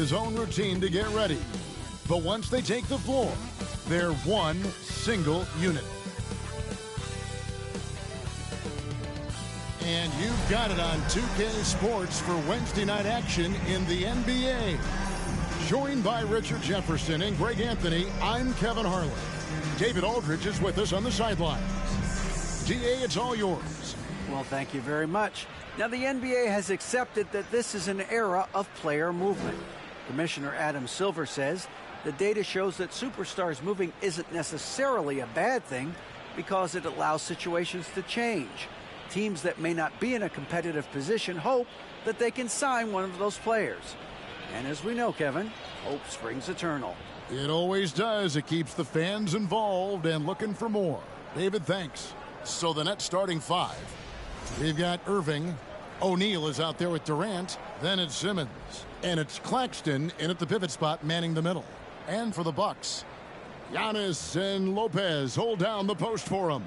his own routine to get ready. But once they take the floor, they're one single unit. And you've got it on 2K Sports for Wednesday night action in the NBA. Joined by Richard Jefferson and Greg Anthony, I'm Kevin Harlan. David Aldridge is with us on the sidelines. DA, it's all yours. Well, thank you very much. Now, the NBA has accepted that this is an era of player movement. Commissioner Adam Silver says the data shows that superstars moving isn't necessarily a bad thing because it allows situations to change. Teams that may not be in a competitive position hope that they can sign one of those players. And as we know, Kevin, hope springs eternal. It always does. It keeps the fans involved and looking for more. David, thanks. So the Nets starting five. We've got Irving. O'Neal is out there with Durant. Then it's Simmons. And it's Claxton in at the pivot spot manning the middle. And for the Bucks, Giannis and Lopez hold down the post for him.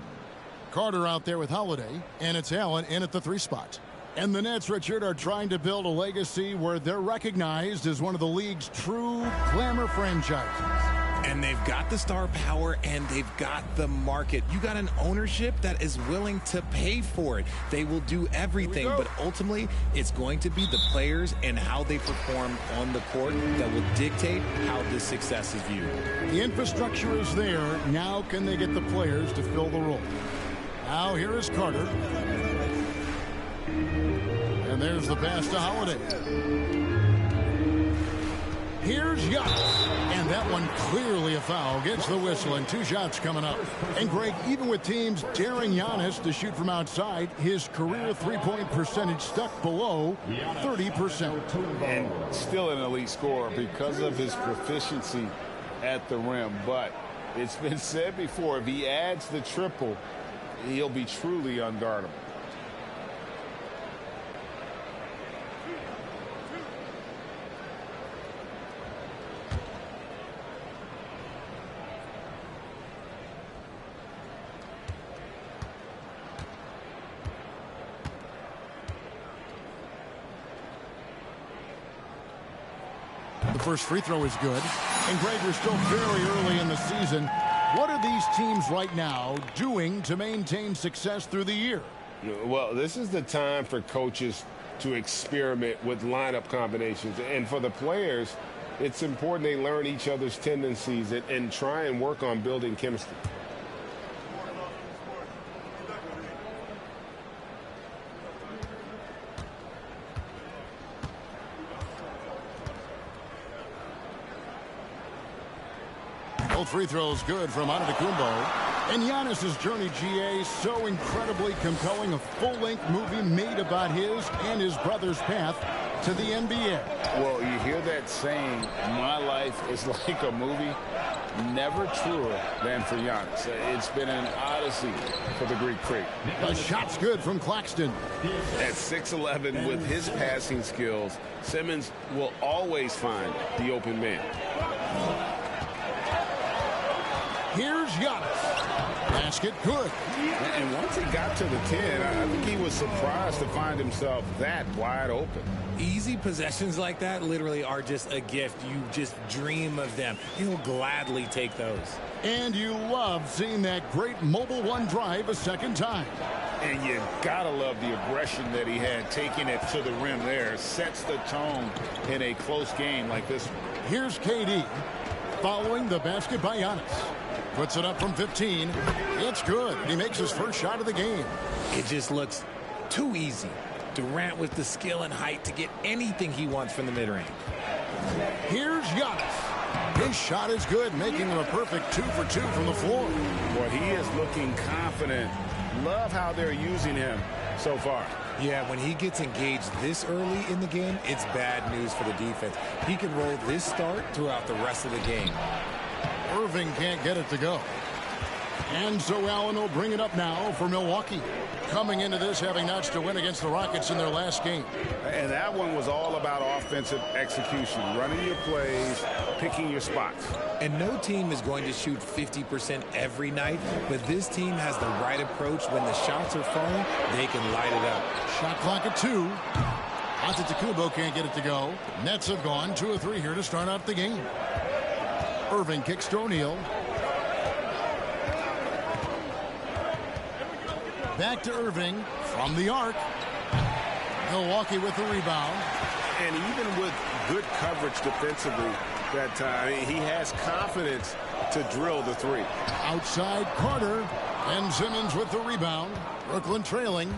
Carter out there with Holiday, and it's Allen in at the 3 spot. And the Nets, Richard, are trying to build a legacy where they're recognized as one of the league's true glamour franchises. And they've got the star power, and they've got the market. You got an ownership that is willing to pay for it. They will do everything, but ultimately, it's going to be the players and how they perform on the court that will dictate how this success is viewed. The infrastructure is there. Now can they get the players to fill the role? Now here is Carter. And there's the pass to Holiday. Here's Giannis. And that one clearly a foul. Gets the whistle and 2 shots coming up. And Greg, even with teams daring Giannis to shoot from outside, his career three-point percentage stuck below 30%. And still an elite scorer because of his proficiency at the rim. But it's been said before, if he adds the triple, he'll be truly unguardable. The first free throw is good. And Greg, we're still very early in the season. What are these teams right now doing to maintain success through the year? Well, this is the time for coaches to experiment with lineup combinations. And for the players, it's important they learn each other's tendencies and try and work on building chemistry. Both free throws good from Antetokounmpo. And Giannis's journey, GA, so incredibly compelling. A full-length movie made about his and his brother's path to the NBA. Well, you hear that saying, my life is like a movie. Never truer than for Giannis. It's been an odyssey for the Greek Freak. The shot's good from Claxton. At 6'11", with his passing skills, Simmons will always find the open man. Here's Giannis. Basket good. And once he got to the 10, I think he was surprised to find himself that wide open. Easy possessions like that literally are just a gift. You just dream of them. He'll gladly take those. And you love seeing that great mobile one drive a second time. And you gotta love the aggression that he had taking it to the rim there. Sets the tone in a close game like this one. Here's KD following the basket by Giannis. Puts it up from 15. It's good. He makes his first shot of the game. It just looks too easy. Durant with the skill and height to get anything he wants from the mid-range. Here's Giannis. His shot is good, making him a perfect 2 for 2 from the floor. Well, he is looking confident. Love how they're using him so far. Yeah, when he gets engaged this early in the game, it's bad news for the defense. He can roll this start throughout the rest of the game. Irving can't get it to go. And so Allen will bring it up now for Milwaukee. Coming into this having notched to win against the Rockets in their last game. And that one was all about offensive execution. Running your plays, picking your spots. And no team is going to shoot 50% every night, but this team has the right approach. When the shots are falling, they can light it up. Shot clock at 2. Antetokounmpo can't get it to go. Nets have gone 2 of 3 here to start out the game. Irving kicks to O'Neal. Back to Irving from the arc. Milwaukee with the rebound. And even with good coverage defensively that time, he has confidence to drill the three. Outside Carter. And Simmons with the rebound. Brooklyn trailing.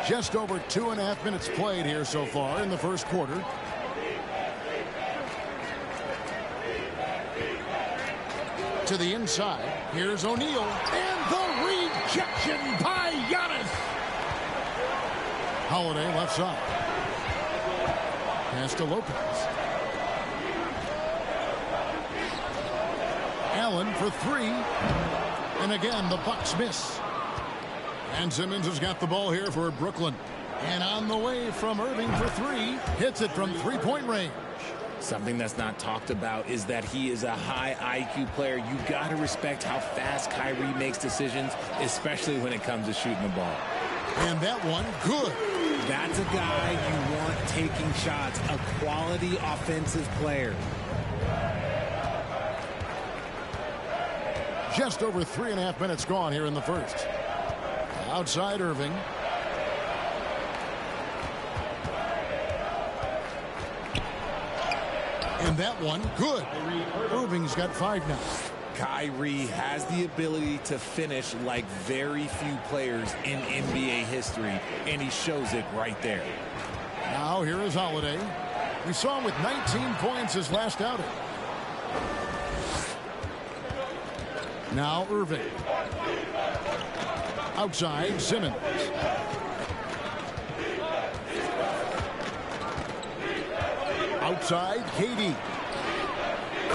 Just over 2.5 minutes played here so far in the first quarter. To the inside. Here's O'Neal. And the rejection by Giannis. Holiday left side. Pass to Lopez. Allen for 3. And again, the Bucks miss. And Simmons has got the ball here for Brooklyn. And on the way from Irving for 3. Hits it from three-point range. Something that's not talked about is that he is a high IQ player. You got to respect how fast Kyrie makes decisions, especially when it comes to shooting the ball. And that one, good. That's a guy you want taking shots, a quality offensive player. Just over 3.5 minutes gone here in the first. Outside Irving. And that one, good. Irving's got 5 now. Kyrie has the ability to finish like very few players in NBA history, and he shows it right there. Now here is Holiday. We saw him with 19 points his last outing. Now Irving. Outside Simmons. Outside KD.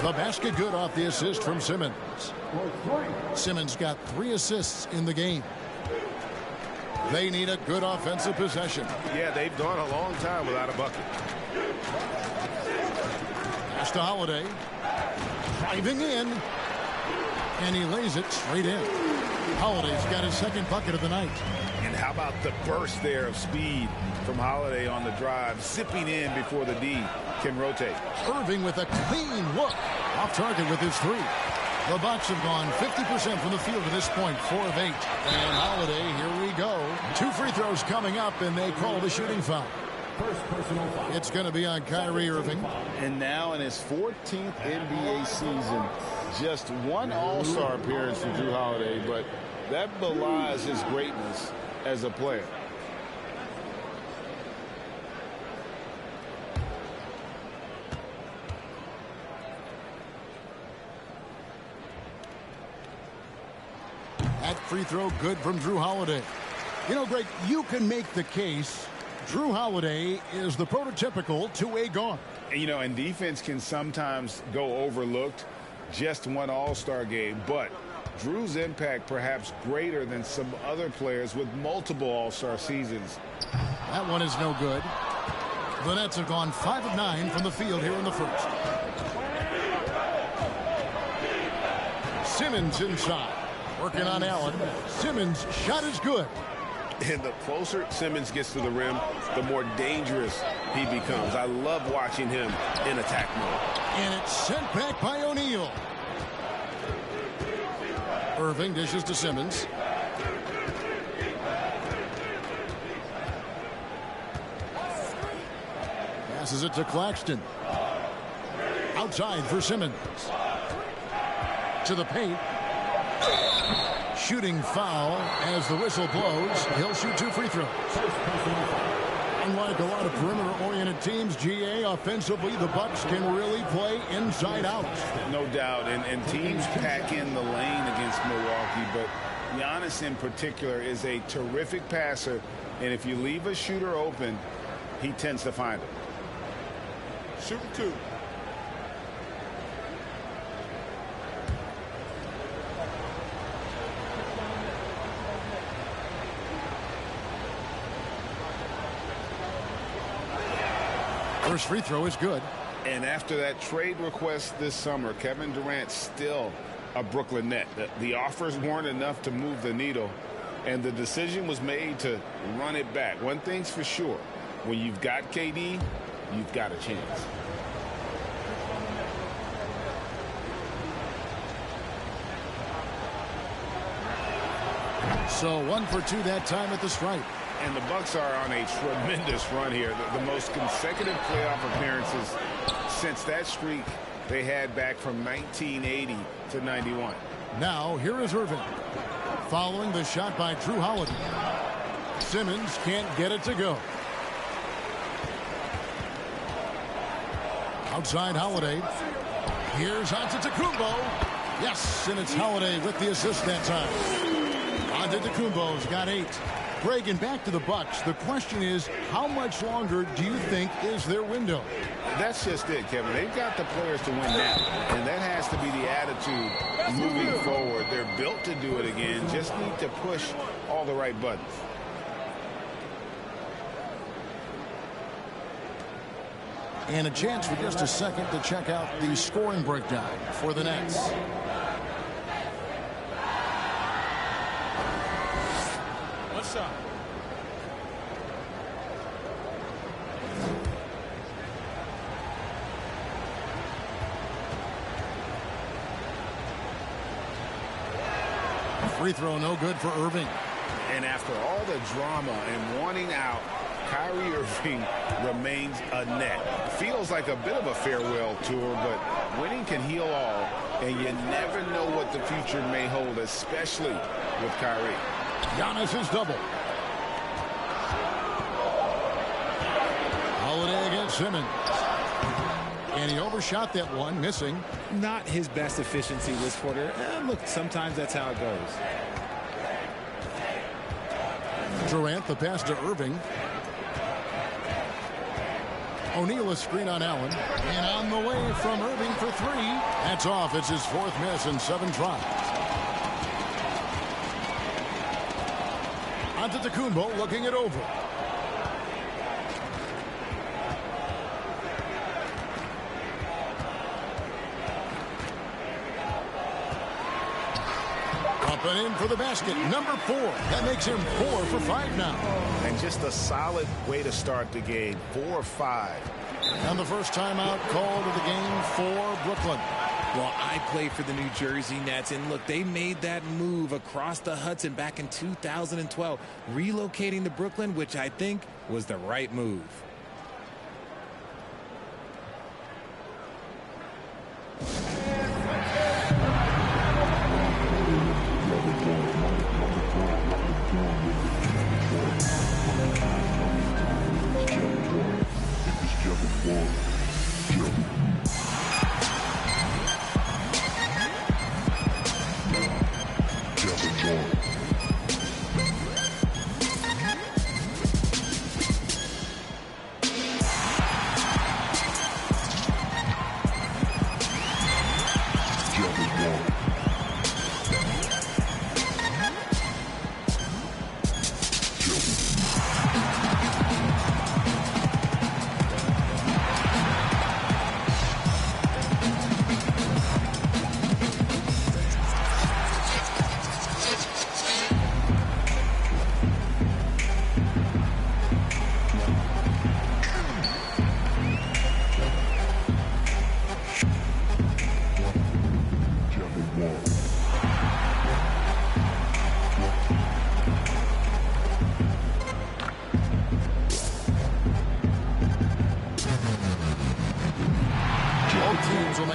The basket good off the assist from Simmons. Simmons got 3 assists in the game. They need a good offensive possession. Yeah, they've gone a long time without a bucket. Pass to Holiday. Driving in. And he lays it straight in. Holiday's got his 2nd bucket of the night. And how about the burst there of speed from Holiday on the drive, zipping in before the D can rotate. Irving with a clean look. Off target with his 3. The Bucks have gone 50% from the field to this point, 4 of 8. And Holiday, here we go. 2 free throws coming up, and they call the shooting foul. First personal foul. It's going to be on Kyrie Irving. And now in his 14th NBA season, just 1 All-Star appearance for Jrue Holiday, but that belies his greatness as a player. That free throw good from Jrue Holiday. You know, Greg, you can make the case Jrue Holiday is the prototypical two-way guard. And defense can sometimes go overlooked. Just 1 All-Star game, but Jrue's impact perhaps greater than some other players with multiple All-Star seasons. That one is no good. The Nets have gone 5 of 9 from the field here in the first. Simmons inside. Working on Allen. Simmons' shot is good. And the closer Simmons gets to the rim, the more dangerous he becomes. I love watching him in attack mode. And it's sent back by O'Neal. Irving dishes to Simmons. Passes it to Claxton. Outside for Simmons. To the paint. Shooting foul as the whistle blows. He'll shoot 2 free throws. Unlike a lot of perimeter-oriented teams, GA, offensively, the Bucks can really play inside out. No doubt, and teams pack in the lane against Milwaukee, but Giannis in particular is a terrific passer, and if you leave a shooter open, he tends to find it. Shooting 2. First free throw is good. And after that trade request this summer, Kevin Durant's still a Brooklyn Net. The offers weren't enough to move the needle, and the decision was made to run it back. One thing's for sure, when you've got KD, you've got a chance. So 1 for 2 that time at the stripe. And the Bucks are on a tremendous run here. The most consecutive playoff appearances since that streak they had back from 1980 to 91. Now here is Irving. Following the shot by Drew Holiday. Simmons can't get it to go. Outside Holiday. Here's Antetokounmpo. Yes, and it's Holiday with the assist that time. Antetokounmpo's got 8. Greg, and back to the Bucks. The question is, how much longer do you think is their window? That's just it, Kevin. They've got the players to win now, and that has to be the attitude moving forward. They're built to do it again. Just need to push all the right buttons. And a chance for just a second to check out the scoring breakdown for the Nets. What's up? Free throw no good for Irving. And after all the drama and wanting out, Kyrie Irving remains a net. Feels like a bit of a farewell tour, but winning can heal all, and you never know what the future may hold, especially with Kyrie. Giannis is double. Holiday against Simmons. And he overshot that one, missing. Not his best efficiency this quarter. Look, sometimes that's how it goes. Durant, the pass to Irving. O'Neal a screen on Allen. And on the way from Irving for 3. That's off. It's his 4th miss in 7 tries. Antetokounmpo looking it over. Up and in for the basket. Number 4. That makes him 4 for 5 now. And just a solid way to start the game. 4-5. And the first timeout called of the game for Brooklyn. Well, I play for the New Jersey Nets, and look, they made that move across the Hudson back in 2012, relocating to Brooklyn, which I think was the right move.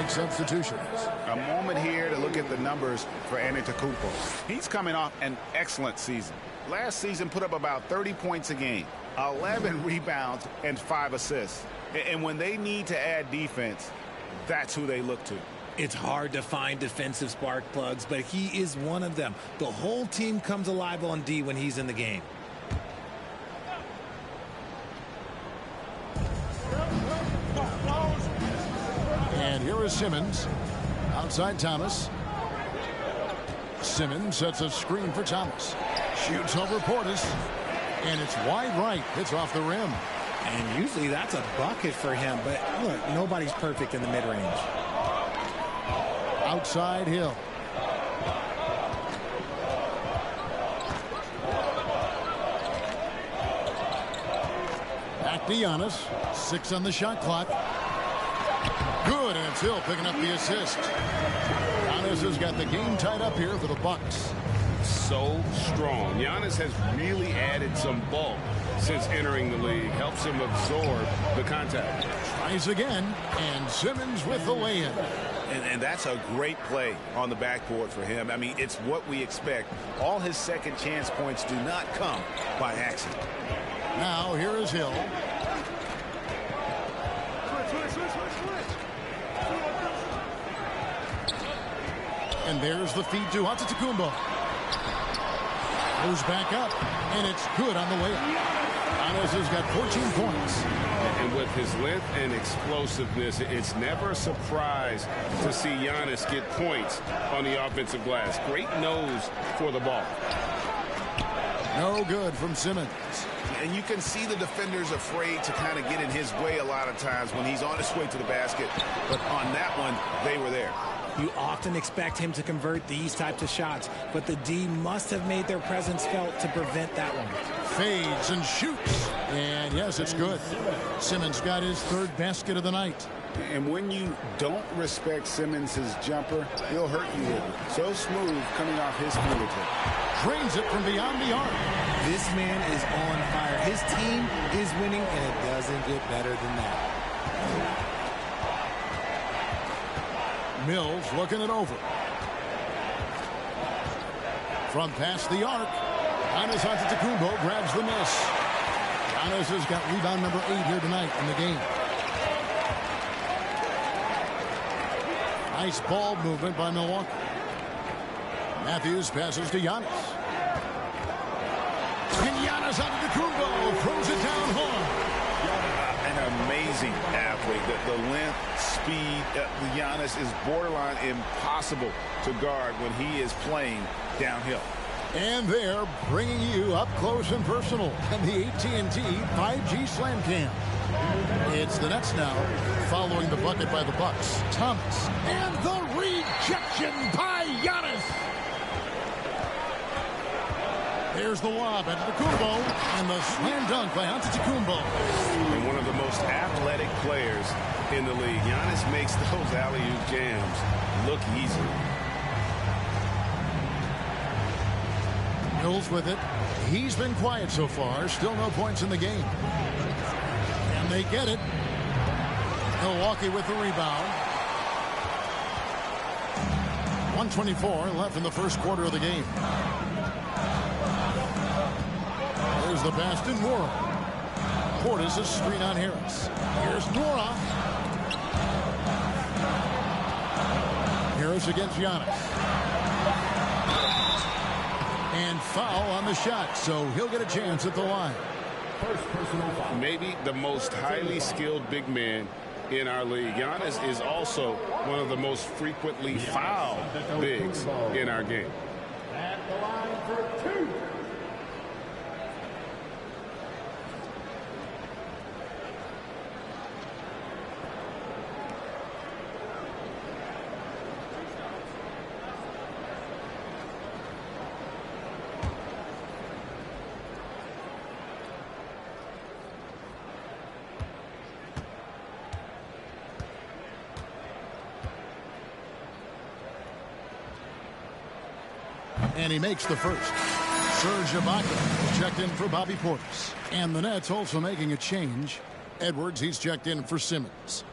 Substitutions. A moment here to look at the numbers for Antetokounmpo. He's coming off an excellent season. Last season put up about 30 points a game, 11 rebounds, and 5 assists. And when they need to add defense, that's who they look to. It's hard to find defensive spark plugs, but he is one of them. The whole team comes alive on D when he's in the game. And here is Simmons. Outside Thomas. Simmons sets a screen for Thomas. Shoots over Portis. And it's wide right. Hits off the rim. And usually that's a bucket for him. But look, nobody's perfect in the mid-range. Outside Hill. Back to Giannis. 6 on the shot clock. Good, and it's Hill picking up the assist. Giannis has got the game tied up here for the Bucks. So strong. Giannis has really added some bulk since entering the league. Helps him absorb the contact. Tries again, and Simmons with the lay-in. And that's a great play on the backboard for him. I mean, it's what we expect. All his second chance points do not come by accident. Now here is Hill. And there's the feed to Antetokounmpo. Goes back up, and it's good on the way up. Giannis has got 14 points. And with his length and explosiveness, it's never a surprise to see Giannis get points on the offensive glass. Great nose for the ball. No good from Simmons. And you can see the defenders afraid to kind of get in his way a lot of times when he's on his way to the basket. But on that one, they were there. You often expect him to convert these types of shots, but the D must have made their presence felt to prevent that one. Fades and shoots. And yes, it's good. Simmons got his 3rd basket of the night. And when you don't respect Simmons' jumper, he'll hurt you with it. So smooth coming off his fingertip. Drains it from beyond the arc. This man is on fire. His team is winning, and it doesn't get better than that. Mills looking it over. From past the arc. Giannis Antetokounmpo grabs the miss. Giannis has got rebound number 8 here tonight in the game. Nice ball movement by Milwaukee. Matthews passes to Giannis. And Giannis Antetokounmpo throws it down hard. An amazing athlete. The length, speed. Giannis is borderline impossible to guard when he is playing downhill. And they're bringing you up close and personal on the AT&T 5G Slam Cam. It's the Nets now, following the bucket by the Bucks. Thomas, and the rejection by Giannis. There's the lob at Antetokounmpo, and the slam dunk by Antetokounmpo. And one of the most athletic players in the league. Giannis makes those alley-oop jams look easy. Mills with it. He's been quiet so far. Still no points in the game. And they get it. Milwaukee with the rebound. 1:24 left in the first quarter of the game. There's the pass to Nora. Portis is screen on Harris. Here's Nora. Harris against Giannis. And foul on the shot, so he'll get a chance at the line. First personal foul. Maybe the most highly skilled big man in our league. Giannis is also one of the most frequently fouled bigs in our game. At the line for 2. And he makes the first. Serge Ibaka checked in for Bobby Portis. And the Nets also making a change. Edwards, he's checked in for Simmons.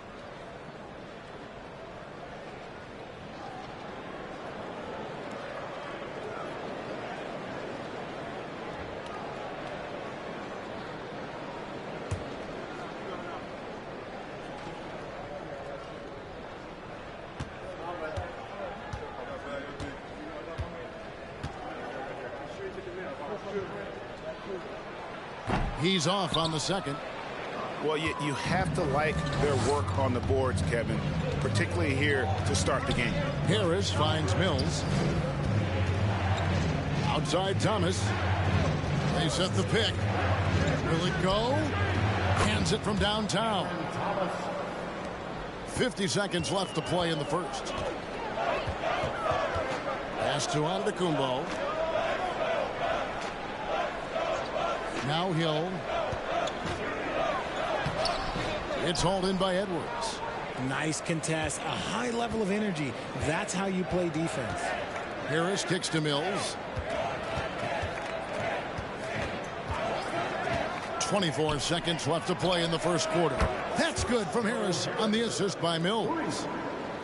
He's off on the second. Well, you have to like their work on the boards, Kevin, particularly here to start the game. Harris finds Mills. Outside Thomas. They set the pick. Will it go? Hands it from downtown. 50 seconds left to play in the first. Pass to Antetokounmpo. Now Hill. It's hauled in by Edwards. Nice contest, a high level of energy. That's how you play defense. Harris kicks to Mills. 24 seconds left to play in the first quarter. That's good from Harris on the assist by Mills.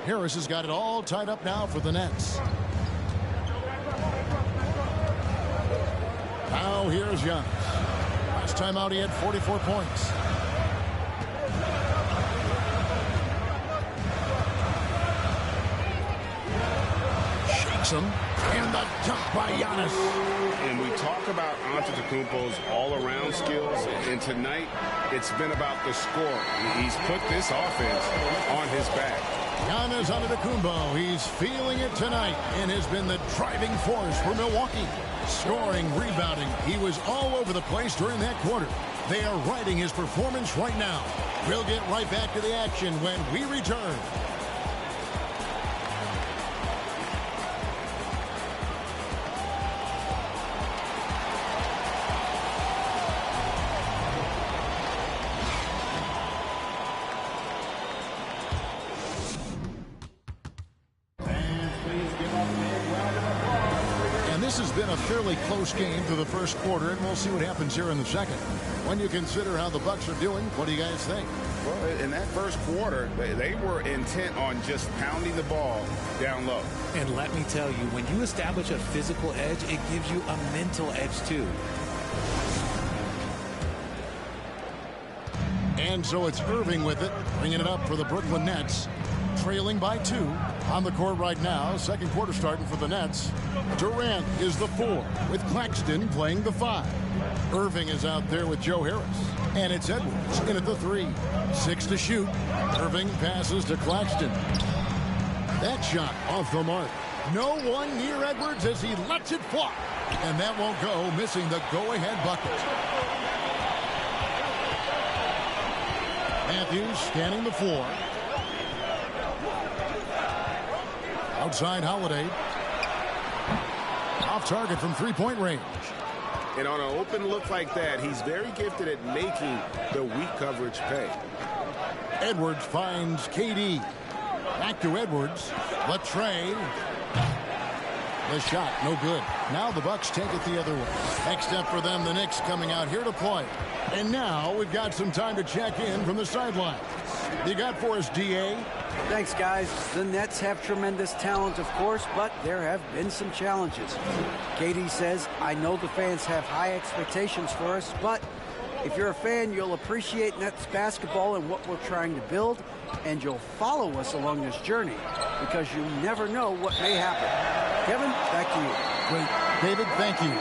Harris has got it all tied up now for the Nets. Now here's Giannis. Last time out he had 44 points. Shakes him. And the dunk by Giannis. And we talk about Antetokounmpo's all-around skills, and tonight it's been about the score. He's put this offense on his back. Giannis Antetokounmpo, he's feeling it tonight and has been the driving force for Milwaukee. Scoring, rebounding, he was all over the place during that quarter. They are riding his performance right now. We'll get right back to the action when we return. This has been a fairly close game through the first quarter, and we'll see what happens here in the second. When you consider how the Bucks are doing, what do you guys think? Well, in that first quarter, they were intent on just pounding the ball down low. And let me tell you, when you establish a physical edge, it gives you a mental edge too. And so it's Irving with it, bringing it up for the Brooklyn Nets. Trailing by 2 on the court right now. Second quarter starting for the Nets. Durant is the 4 with Claxton playing the 5. Irving is out there with Joe Harris. And it's Edwards in at the 3. 6 to shoot. Irving passes to Claxton. That shot off the mark. No one near Edwards as he lets it fly. And that won't go, missing the go-ahead bucket. Matthews scanning the floor. Outside Holiday. Off target from three-point range. And on an open look like that, he's very gifted at making the weak coverage pay. Edwards finds KD. Back to Edwards. Latrey. The shot, no good. Now the Bucks take it the other way. Next up for them, the Knicks coming out here to play. And now we've got some time to check in from the sidelines. You got for us, D.A.? Thanks, guys. The Nets have tremendous talent, of course, but there have been some challenges. KD says, I know the fans have high expectations for us, but if you're a fan, you'll appreciate Nets basketball and what we're trying to build, and you'll follow us along this journey because you never know what may happen. Kevin, back to you. Great. David, thank you.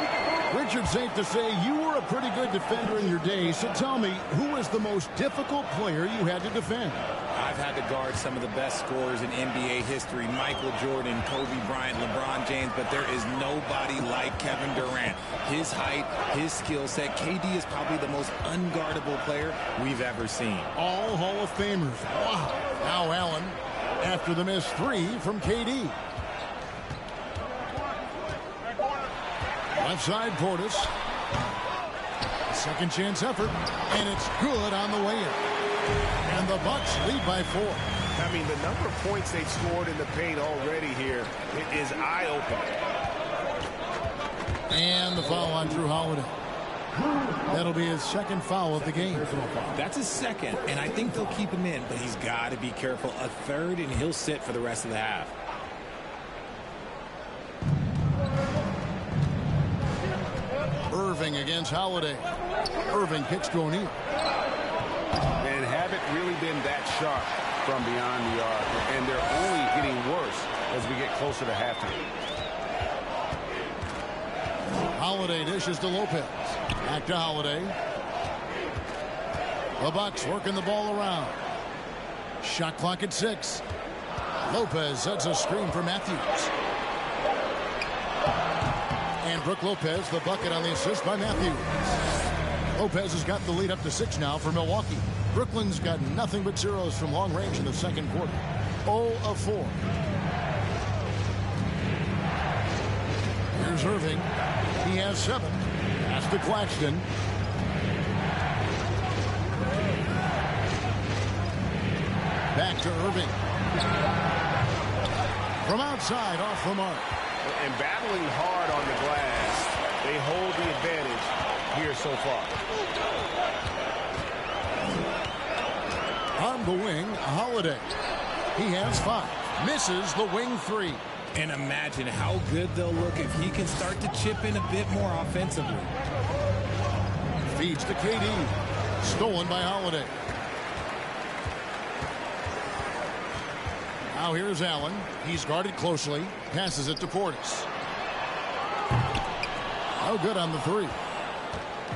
Richard, safe to say you were a pretty good defender in your day, so tell me, who was the most difficult player you had to defend? I've had to guard some of the best scorers in NBA history, Michael Jordan, Kobe Bryant, LeBron James, but there is nobody like Kevin Durant. His height, his skill set, KD is probably the most unguardable player we've ever seen. All Hall of Famers. Wow. Now Allen after the missed 3 from KD. Left side, Portis. Second chance effort, and it's good on the way in. And the Bucks lead by 4. I mean, the number of points they've scored in the paint already here is eye-opening. And the foul on Drew Holiday. That'll be his second foul of the game. That's his second, and I think they'll keep him in, but he's got to be careful. A third, and he'll sit for the rest of the half. Irving against Holiday. Irving kicks to O'Neal. And haven't really been that sharp from beyond the arc, and they're only getting worse as we get closer to halftime. Holiday dishes to Lopez. Back to Holiday. The Bucks working the ball around. Shot clock at 6. Lopez sets a screen for Matthews. And Brook Lopez, the bucket on the assist by Matthews. Lopez has got the lead up to 6 now for Milwaukee. Brooklyn's got nothing but zeros from long range in the second quarter. 0 of 4. Here's Irving. He has 7. Pass to Claxton. Back to Irving. From outside, off the mark. And battling hard on the glass, they hold the advantage here so far. On the wing, Holiday. He has 5. Misses the wing 3. And imagine how good they'll look if he can start to chip in a bit more offensively. Feeds to KD. Stolen by Holiday. Now here's Allen. He's guarded closely. Passes it to Portis. No good on the 3.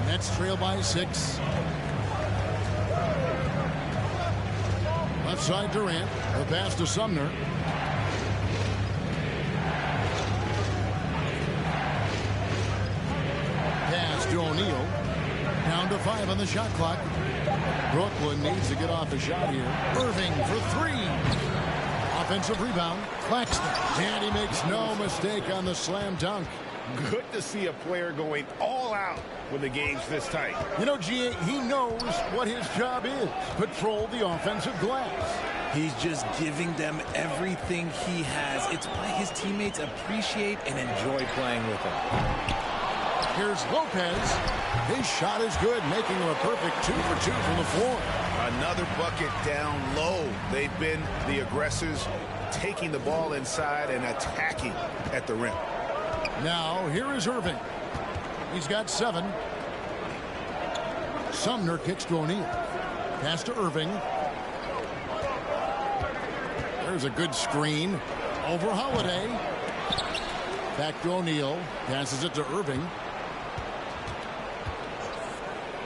Nets trail by 6. Left side Durant. The pass to Sumner. Pass to O'Neal. Down to 5 on the shot clock. Brooklyn needs to get off a shot here. Irving for 3. Offensive rebound. Claxton. And he makes no mistake on the slam dunk. Good to see a player going all out when the game's this tight. You know, G.A., he knows what his job is. Patrol the offensive glass. He's just giving them everything he has. It's why his teammates appreciate and enjoy playing with him. Here's Lopez. His shot is good, making him a perfect 2 for 2 from the floor. Another bucket down low. They've been the aggressors, taking the ball inside and attacking at the rim. Now, here is Irving. He's got 7. Sumner kicks to O'Neal. Pass to Irving. There's a good screen. Over Holiday. Back to O'Neal. Passes it to Irving.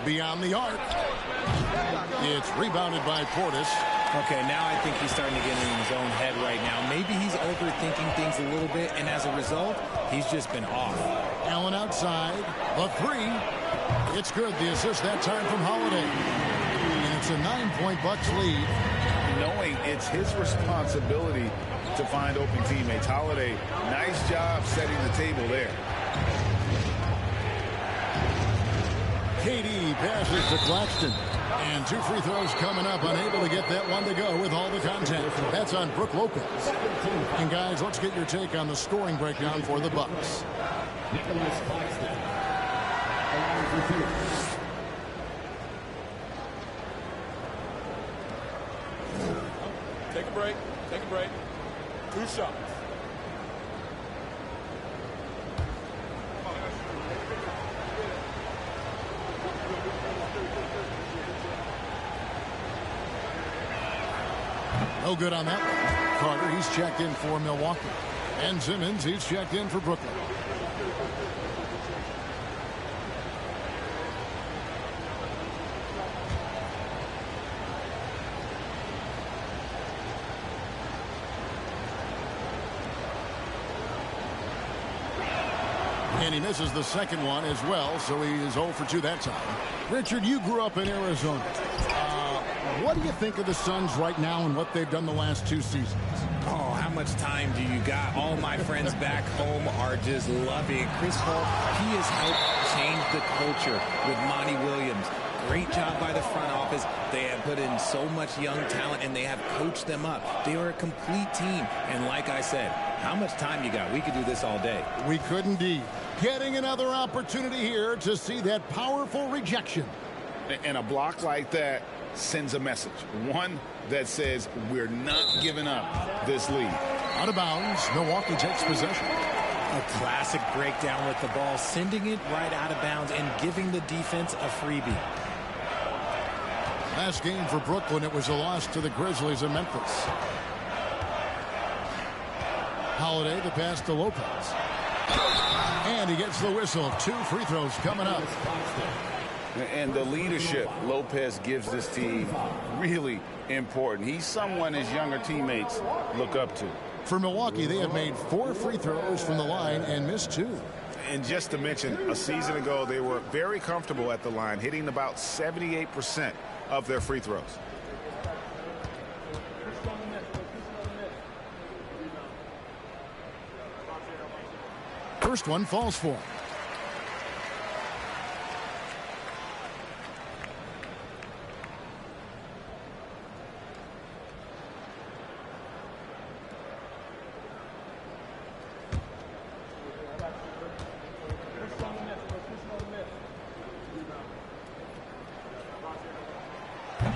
Beyond the arc. It's rebounded by Portis. Okay, now I think he's starting to get in his own head right now. Maybe he's overthinking things a little bit, and as a result, he's just been off. Allen outside. The 3. It's good. The assist that time from Holiday. And it's a 9-point Bucks lead. Knowing it's his responsibility to find open teammates. Holiday, nice job setting the table there. KD passes to Claxton. And 2 free throws coming up, unable to get that one to go with all the contact. That's on Brook Lopez. And guys, let's get your take on the scoring breakdown for the Bucks. Take a break. Take a break. 2 shots. No good on that one. Carter, he's checked in for Milwaukee. And Simmons, he's checked in for Brooklyn. And he misses the second one as well, so he is 0 for 2 that time. Richard, you grew up in Arizona. What do you think of the Suns right now and what they've done the last 2 seasons? Oh, how much time do you got? All my friends back home are just loving Chris Paul. He has helped change the culture with Monty Williams. Great job by the front office. They have put in so much young talent, and they have coached them up. They are a complete team. And like I said, how much time you got? We could do this all day. We could indeed. Getting another opportunity here to see that powerful rejection. And a block like that sends a message. One that says we're not giving up this lead. Out of bounds. Milwaukee takes possession. A classic breakdown with the ball, sending it right out of bounds and giving the defense a freebie. Last game for Brooklyn, it was a loss to the Grizzlies in Memphis. Holiday, the pass to Lopez. And he gets the whistle. 2 free throws coming up. And the leadership Lopez gives this team really important. He's someone his younger teammates look up to. For Milwaukee, they have made 4 free throws from the line and missed 2. And just to mention, a season ago, they were very comfortable at the line, hitting about 78% of their free throws. First one falls for him.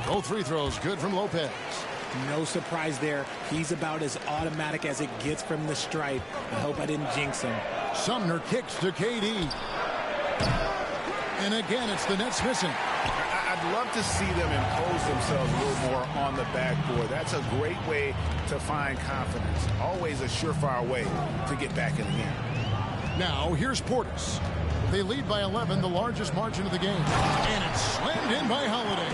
Both free throws good from Lopez. No surprise there. He's about as automatic as it gets from the stripe. I hope I didn't jinx him. Sumner kicks to KD. And again, it's the Nets missing. I'd love to see them impose themselves a little more on the backboard. That's a great way to find confidence. Always a surefire way to get back in the game. Now, here's Portis. They lead by 11, the largest margin of the game. And it's slammed in by Holiday.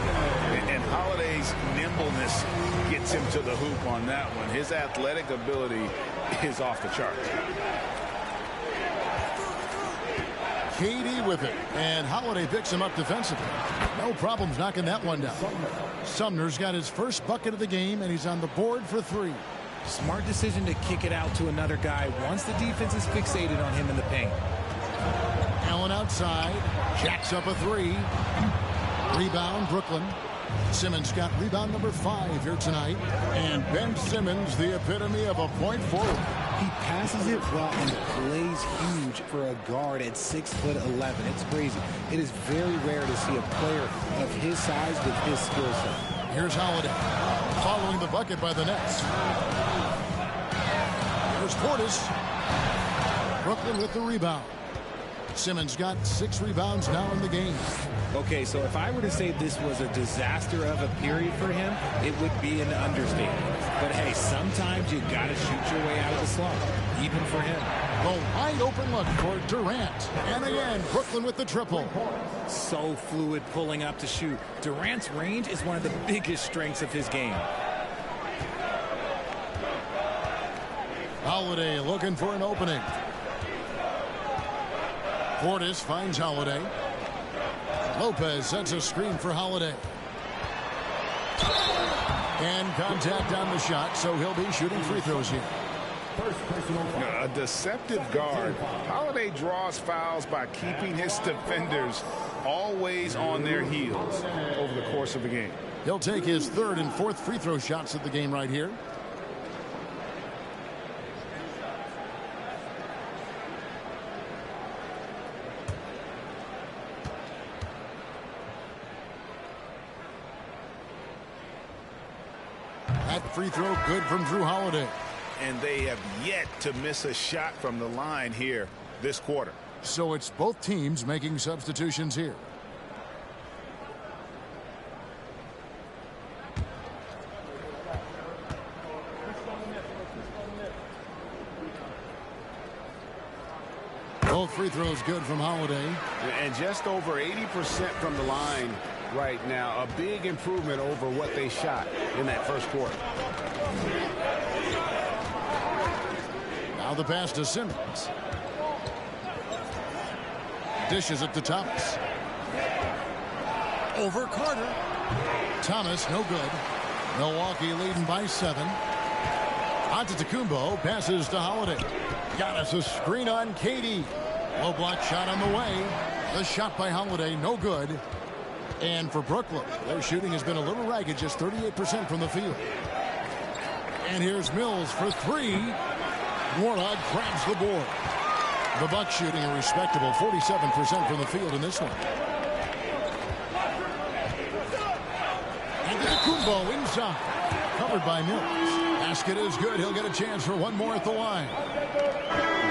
And Holiday's nimbleness gets him to the hoop on that one. His athletic ability is off the charts. KD with it, and Holiday picks him up defensively. No problems knocking that one down. Sumner's got his first bucket of the game, and he's on the board for 3. Smart decision to kick it out to another guy once the defense is fixated on him in the paint. Allen outside, jacks up a 3. Rebound, Brooklyn. Simmons got rebound number 5 here tonight. And Ben Simmons, the epitome of a point forward. He passes it well and plays huge for a guard at 6'11". It's crazy. It is very rare to see a player of his size with his skill set. Here's Holiday, following the bucket by the Nets. Here's Portis. Brooklyn with the rebound. Simmons got 6 rebounds now in the game. Okay, so if I were to say this was a disaster of a period for him, it would be an understatement. But hey, sometimes you gotta shoot your way out of the slump, even for him. The wide open look for Durant. And again, Brooklyn with the triple. So fluid pulling up to shoot. Durant's range is one of the biggest strengths of his game. Holiday looking for an opening. Portis finds Holiday. Lopez sets a screen for Holiday. And contact on the shot, so he'll be shooting free throws here. A deceptive guard. Holiday draws fouls by keeping his defenders always on their heels over the course of the game. He'll take his 3rd and 4th free throw shots of the game right here. That free throw good from Drew Holiday. And they have yet to miss a shot from the line here this quarter. So it's both teams making substitutions here. Both free throws good from Holiday. And just over 80% from the line right now. A big improvement over what they shot in that first quarter. Now the pass to Simmons. Dishes it to Thomas. Over Carter. Thomas, no good. Milwaukee leading by 7. Antetokounmpo passes to Holiday. Giannis a screen on KD. Low block shot on the way. The shot by Holiday, no good. And for Brooklyn, their shooting has been a little ragged, just 38% from the field. And here's Mills for 3. Warnock grabs the board. The Bucks shooting a respectable 47% from the field in this one. Antetokounmpo inside. Covered by Mills. Basket is good. He'll get a chance for one more at the line.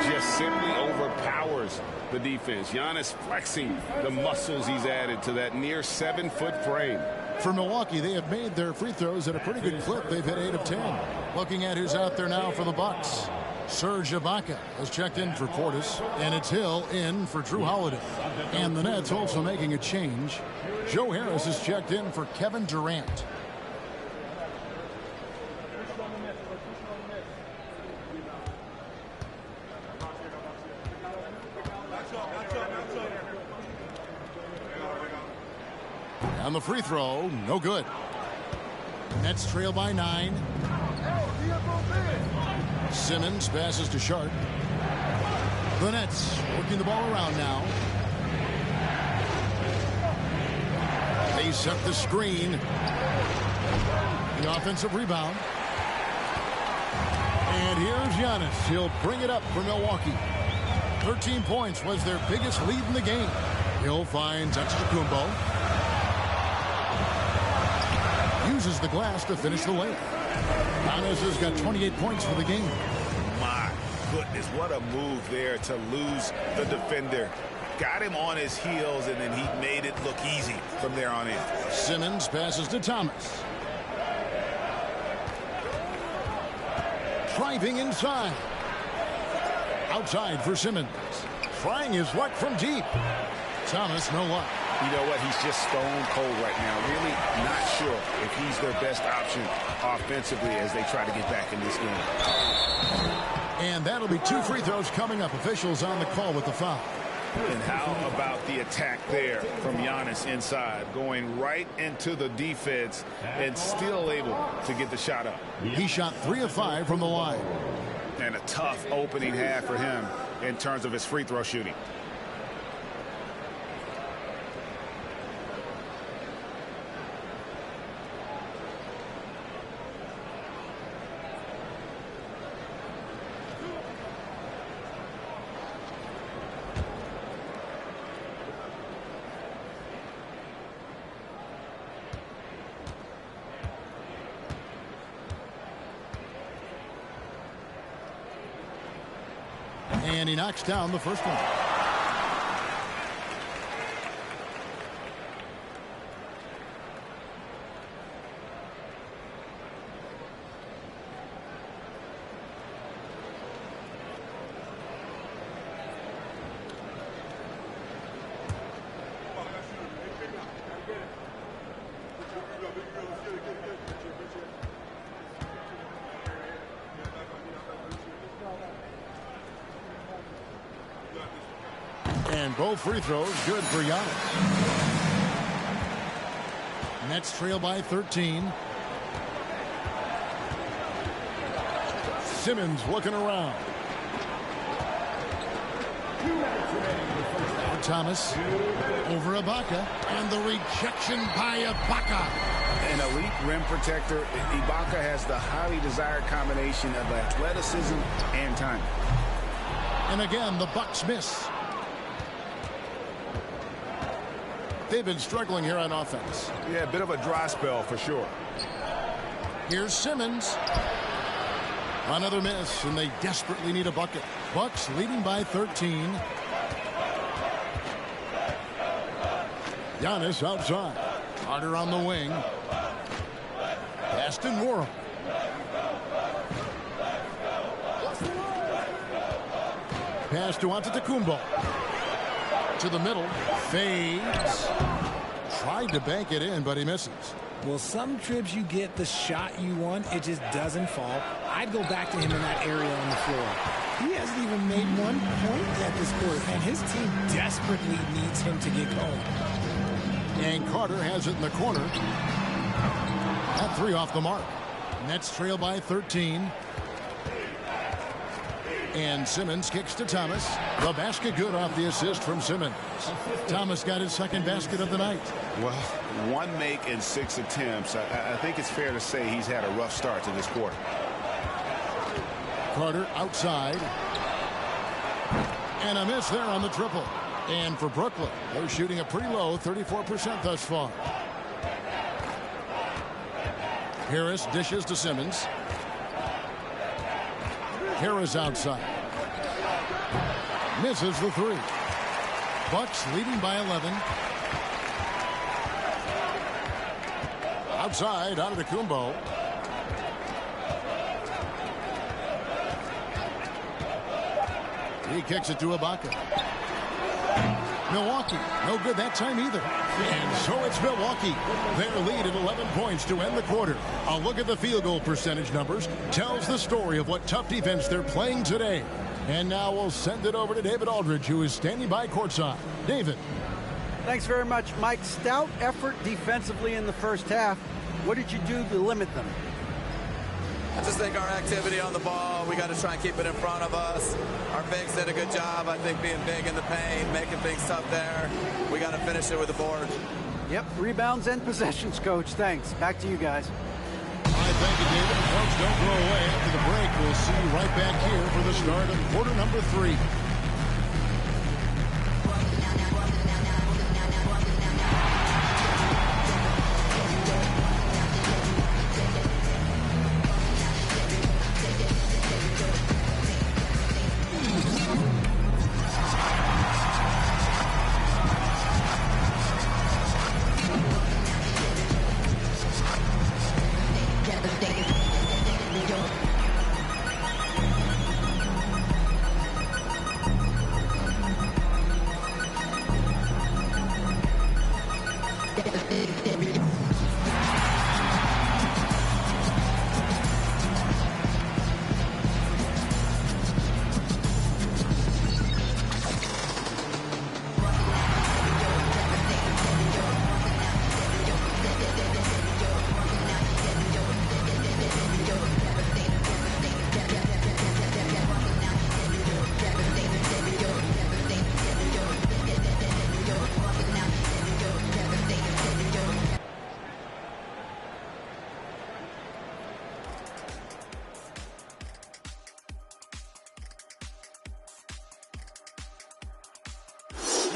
Just simply overpowers the defense. Giannis flexing the muscles he's added to that near 7-foot frame. For Milwaukee, they have made their free throws at a pretty good clip. They've hit 8 of 10. Looking at who's out there now for the Bucks. Serge Ibaka has checked in for Portis, and it's Hill in for Drew Holiday. And the Nets also making a change. Joe Harris has checked in for Kevin Durant. On the free throw, no good. Nets trail by 9. Simmons passes to Sharp. The Nets working the ball around now. They set the screen. The offensive rebound. And here's Giannis. He'll bring it up for Milwaukee. 13 points was their biggest lead in the game. Hill finds Antetokounmpo. uses the glass to finish the layup. Giannis has got 28 points for the game. My goodness, what a move there to lose the defender. Got him on his heels, and then he made it look easy from there on in. Simmons passes to Thomas. Driving inside. Outside for Simmons. Trying his luck from deep. Thomas, no luck. You know what? He's just stone cold right now. Really not sure if he's their best option offensively as they try to get back in this game. And that'll be 2 free throws coming up. Officials on the call with the foul. And how about the attack there from Giannis inside, going right into the defense and still able to get the shot up. He shot 3 of 5 from the line. And a tough opening half for him in terms of his free throw shooting. And he knocks down the first one. And both free throws good for Giannis. Nets trail by 13. Simmons looking around. Thomas over Ibaka, and the rejection by Ibaka. An elite rim protector. Ibaka has the highly desired combination of athleticism and time. And again, the Bucks miss. They've been struggling here on offense. Yeah, a bit of a dry spell for sure. Here's Simmons. Another miss, and they desperately need a bucket. Bucks leading by 13. Giannis outside. Carter on the wing. Aston Worrell. Pass to Antetokounmpo. To the middle. Fades. Tried to bank it in, but he misses. Well, some trips you get the shot you want, it just doesn't fall. I'd go back to him in that area on the floor. He hasn't even made 1 point yet this quarter, and his team desperately needs him to get going. And Carter has it in the corner. That 3 off the mark. Nets trail by 13. And Simmons kicks to Thomas. The basket good off the assist from Simmons. Thomas got his second basket of the night. Well, 1 make in 6 attempts. I think it's fair to say he's had a rough start to this quarter. Carter outside. And a miss there on the triple. And for Brooklyn, they're shooting a pretty low 34% thus far. Harris dishes to Simmons. Harris outside. Misses the 3. Bucks leading by 11. Outside, Antetokounmpo. He kicks it to Ibaka. Milwaukee, no good that time either. And so it's Milwaukee. Their lead at 11 points to end the quarter. A look at the field goal percentage numbers tells the story of what tough defense they're playing today. And now we'll send it over to David Aldridge, who is standing by courtside. David. Thanks very much, Mike. Stout effort defensively in the first half. What did you do to limit them? I just think our activity on the ball, we got to try and keep it in front of us. Our bigs did a good job, I think, being big in the paint, making things tough there. We got to finish it with the board. Yep, rebounds and possessions, Coach. Thanks. Back to you guys. All right, thank you, David. Folks, don't go away. After the break, we'll see you right back here for the start of quarter number 3.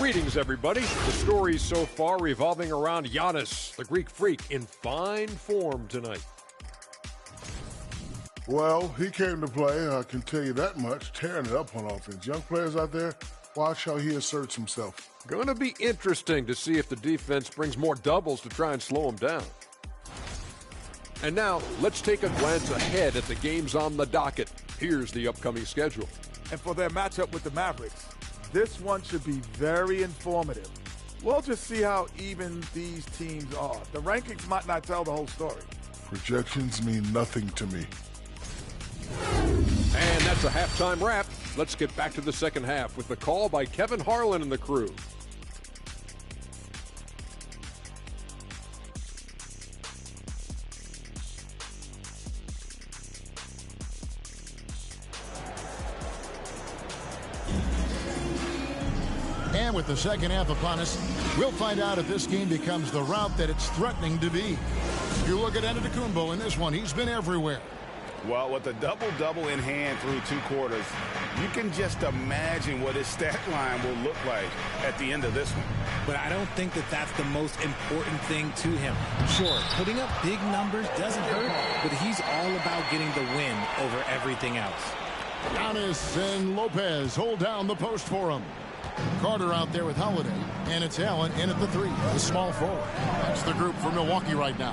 Greetings, everybody. The stories so far revolving around Giannis, the Greek freak, in fine form tonight. Well, he came to play, I can tell you that much, tearing it up on offense. Young players out there, watch how he asserts himself. Going to be interesting to see if the defense brings more doubles to try and slow him down. And now, let's take a glance ahead at the games on the docket. Here's the upcoming schedule. And for their matchup with the Mavericks, this one should be very informative. We'll just see how even these teams are. The rankings might not tell the whole story. Projections mean nothing to me. And that's a halftime wrap. Let's get back to the second half with the call by Kevin Harlan and the crew. And with the second half upon us, we'll find out if this game becomes the route that it's threatening to be. You look at Antetokounmpo in this one. He's been everywhere. Well, with a double-double in hand through 2 quarters, you can just imagine what his stat line will look like at the end of this one. But I don't think that that's the most important thing to him. Sure, putting up big numbers doesn't hurt, but he's all about getting the win over everything else. Giannis and Lopez hold down the post for him. Carter out there with Holiday, and it's Allen in at the 3, the small forward. That's the group for Milwaukee right now.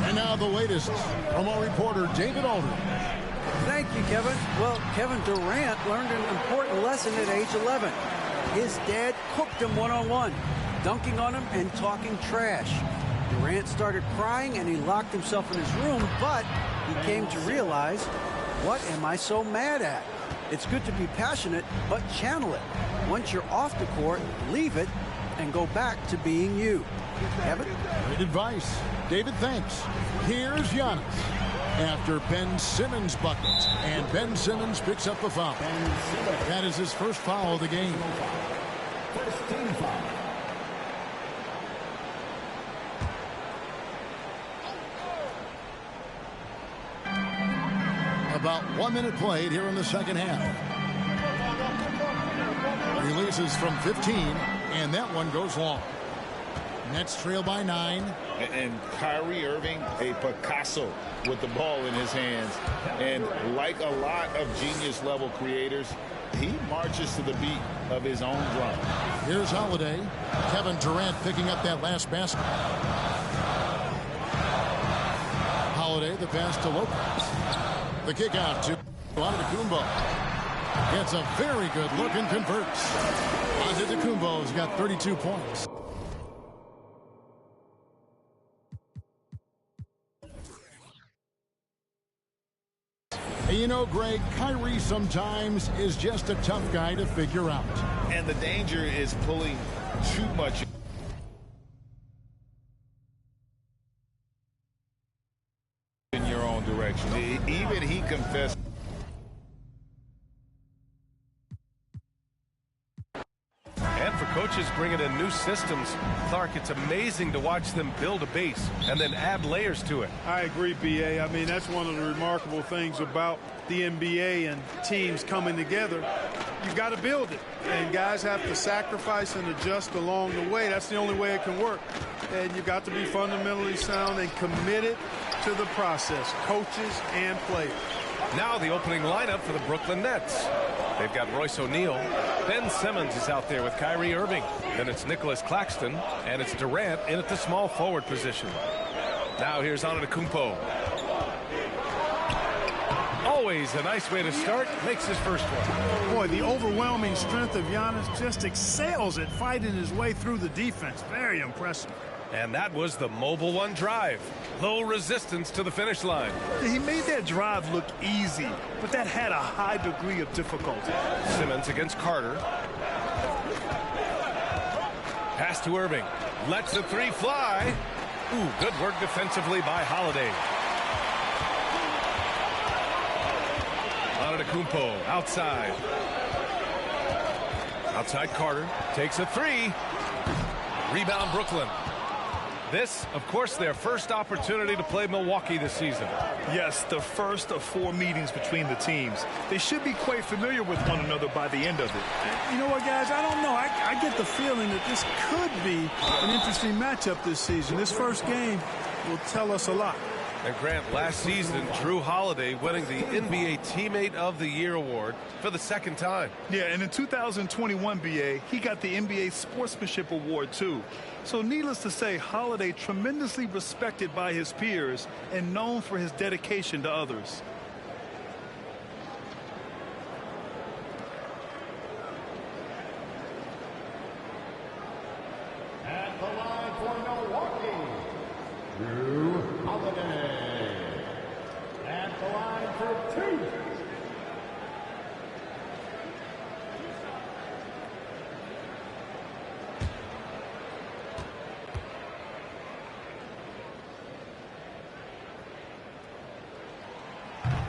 And now the latest from our reporter, David Aldridge. Thank you, Kevin. Well, Kevin Durant learned an important lesson at age 11. His dad cooked him one-on-one, dunking on him and talking trash. Durant started crying and he locked himself in his room, but he came to realize, what am I so mad at? It's good to be passionate, but channel it. Once you're off the court, leave it and go back to being you. Kevin? Great advice. David, thanks. Here's Giannis after Ben Simmons' bucket. And Ben Simmons picks up the foul. That is his first foul of the game. First team foul. About 1 minute played here in the second half. Releases from 15, and that one goes long. Nets trail by 9. And Kyrie Irving, a Picasso with the ball in his hands. And like a lot of genius-level creators, he marches to the beat of his own drum. Here's Holiday. Kevin Durant picking up that last basket. Holiday, the pass to Lopez. The kick out to Antetokounmpo. Gets a very good look and converts. Antetokounmpo's got 32 points. You know, Greg, Kyrie sometimes is just a tough guy to figure out. And the danger is pulling too much in your own direction. Even he confessed. And for coaches bringing in new systems, Clark, it's amazing to watch them build a base and then add layers to it. I agree, B.A. I mean, that's one of the remarkable things about the NBA and teams coming together. You've got to build it, and guys have to sacrifice and adjust along the way. That's the only way it can work. And you've got to be fundamentally sound and committed to the process, coaches and players. Now the opening lineup for the Brooklyn Nets. They've got Royce O'Neal. Ben Simmons is out there with Kyrie Irving. Then it's Nicholas Claxton, and it's Durant in at the small forward position. Now here's Antetokounmpo. Always a nice way to start. Makes his first one. Boy, the overwhelming strength of Giannis just excels at fighting his way through the defense. Very impressive. And that was the mobile one drive. Low resistance to the finish line. He made that drive look easy, but that had a high degree of difficulty. Simmons against Carter. Pass to Irving. Lets the 3 fly. Ooh, good work defensively by Holiday. Antetokounmpo outside. Outside Carter. Takes a 3. Rebound Brooklyn. This, of course, their first opportunity to play Milwaukee this season. Yes, the first of 4 meetings between the teams. They should be quite familiar with one another by the end of it. You know what, guys? I don't know. I get the feeling that this could be an interesting matchup this season. This first game will tell us a lot. And Grant, last season, Drew Holiday winning the NBA Teammate of the Year award for the 2nd time. Yeah, and in 2021, BA, he got the NBA Sportsmanship Award, too. So needless to say, Holiday tremendously respected by his peers and known for his dedication to others. At the line for Milwaukee, Drew Holiday. At the line for 2.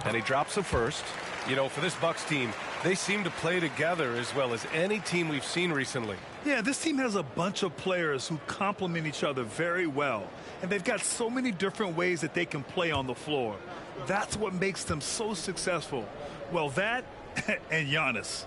And he drops the first. You know, for this Bucks team, they seem to play together as well as any team we've seen recently. Yeah, this team has a bunch of players who complement each other very well. And they've got so many different ways that they can play on the floor. That's what makes them so successful. Well, that and Giannis.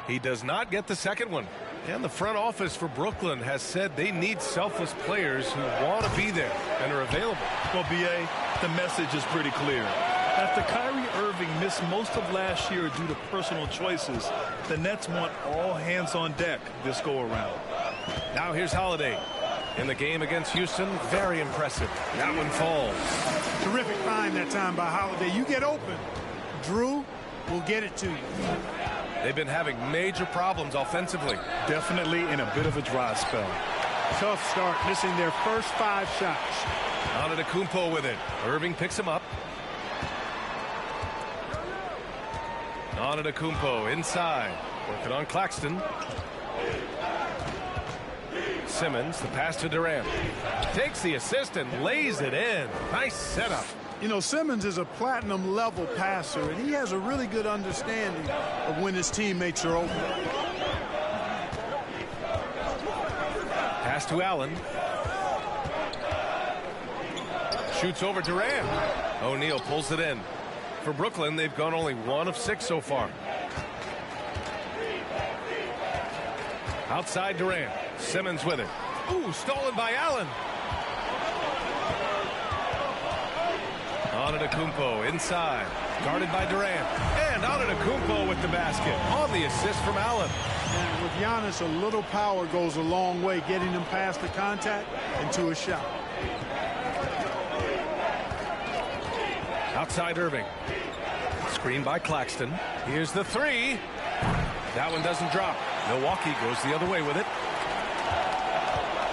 He does not get the second one. And the front office for Brooklyn has said they need selfless players who want to be there and are available. Well, BA, the message is pretty clear. After Kyrie Irving missed most of last year due to personal choices, the Nets want all hands on deck this go-around. Now here's Holiday. In the game against Houston, very impressive. That one falls. Terrific find that time by Holiday. You get open, Drew will get it to you. They've been having major problems offensively. Definitely in a bit of a dry spell. Tough start, missing their first 5 shots. Antetokounmpo with it. Irving picks him up. Antetokounmpo inside. Working on Claxton. Simmons, the pass to Durant. Takes the assist and lays it in. Nice setup. You know, Simmons is a platinum-level passer, and he has a really good understanding of when his teammates are open. Pass to Allen. Shoots over Durant. O'Neal pulls it in. For Brooklyn, they've gone only 1 of 6 so far. Outside Durant. Simmons with it. Ooh, stolen by Allen. Antetokounmpo inside. Guarded by Durant. And Antetokounmpo with the basket. On the assist from Allen. And with Giannis, a little power goes a long way, getting him past the contact and to a shot. Outside Irving. Screen by Claxton. Here's the 3. That one doesn't drop. Milwaukee goes the other way with it.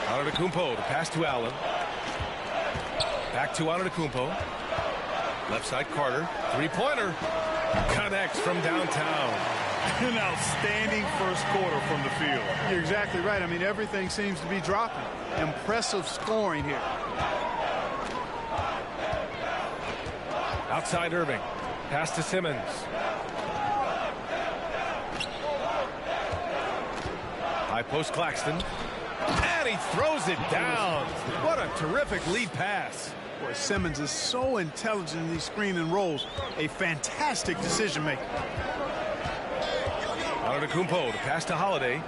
Antetokounmpo, the pass to Allen. Back to Antetokounmpo. Left side Carter. 3-pointer. Connects from downtown. An outstanding first quarter from the field. You're exactly right. I mean, everything seems to be dropping. Impressive scoring here. Outside Irving. Pass to Simmons. High post Claxton. And he throws it down. What a terrific lead pass. Boy, Simmons is so intelligent in these screen and rolls. A fantastic decision maker. Antetokounmpo, the pass to Holiday.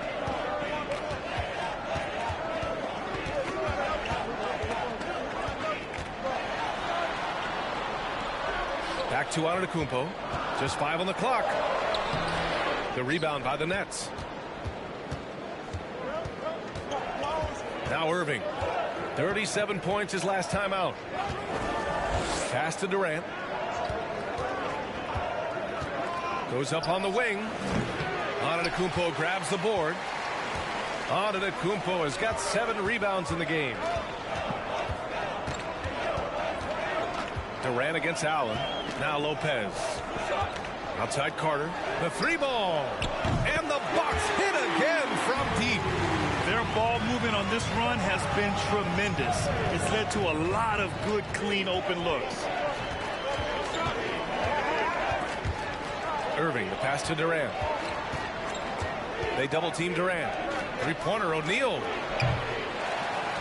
Back to Antetokounmpo. Just 5 on the clock. The rebound by the Nets. Now Irving. 37 points his last time out. Pass to Durant. Goes up on the wing. Antetokounmpo grabs the board. Antetokounmpo has got 7 rebounds in the game. Durant against Allen. Now Lopez. Outside Carter. The 3-ball. And the Bucks hit again from deep. Their ball movement on this run has been tremendous. It's led to a lot of good, clean, open looks. Irving, the pass to Durant. They double-team Durant. 3-pointer, O'Neal.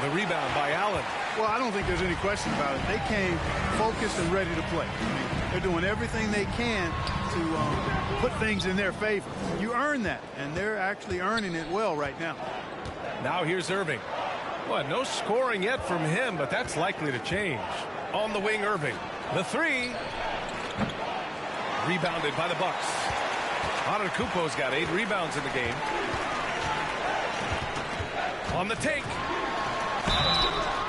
The rebound by Allen. Well, I don't think there's any question about it. They came focused and ready to play. I mean, they're doing everything they can to put things in their favor. You earn that, and they're actually earning it well right now. Now here's Irving. Well, no scoring yet from him, but that's likely to change. On the wing, Irving. The three. Rebounded by the Bucks. Antetokounmpo's got 8 rebounds in the game. On the take.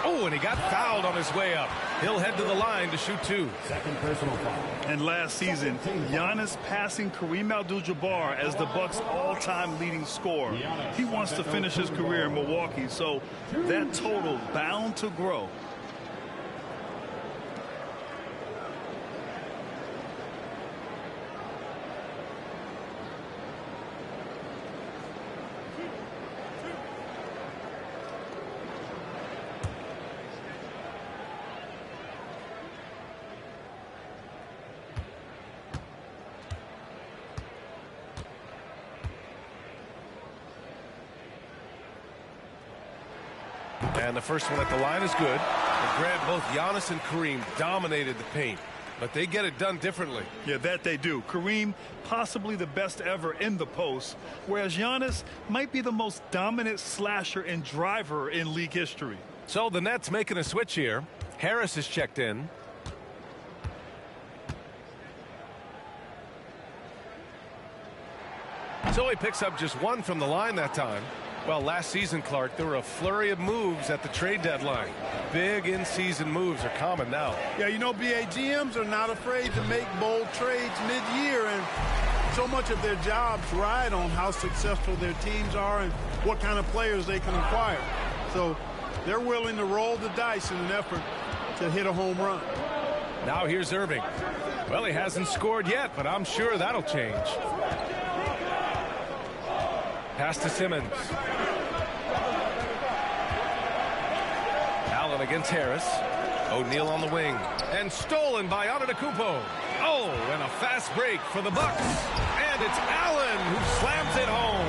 Oh, and he got fouled on his way up. He'll head to the line to shoot 2. Second personal foul. And last season, Giannis passing Kareem Abdul-Jabbar as the Bucks' all-time leading scorer. He wants to finish his career in Milwaukee, so that total bound to grow. And the first one at the line is good. And Grant, both Giannis and Kareem dominated the paint, but they get it done differently. Yeah, that they do. Kareem, possibly the best ever in the post, whereas Giannis might be the most dominant slasher and driver in league history. So the Nets making a switch here. Harris is checked in. So he picks up just 1 from the line that time. Well, last season, Clark, there were a flurry of moves at the trade deadline. Big in-season moves are common now. Yeah, you know, BA, GMs are not afraid to make bold trades mid-year, and so much of their jobs ride on how successful their teams are and what kind of players they can acquire. So they're willing to roll the dice in an effort to hit a home run. Now here's Irving. Well, he hasn't scored yet, but I'm sure that'll change. Pass to Simmons. Allen against Harris. O'Neal on the wing. And stolen by Antetokounmpo. Oh, and a fast break for the Bucks. And it's Allen who slams it home.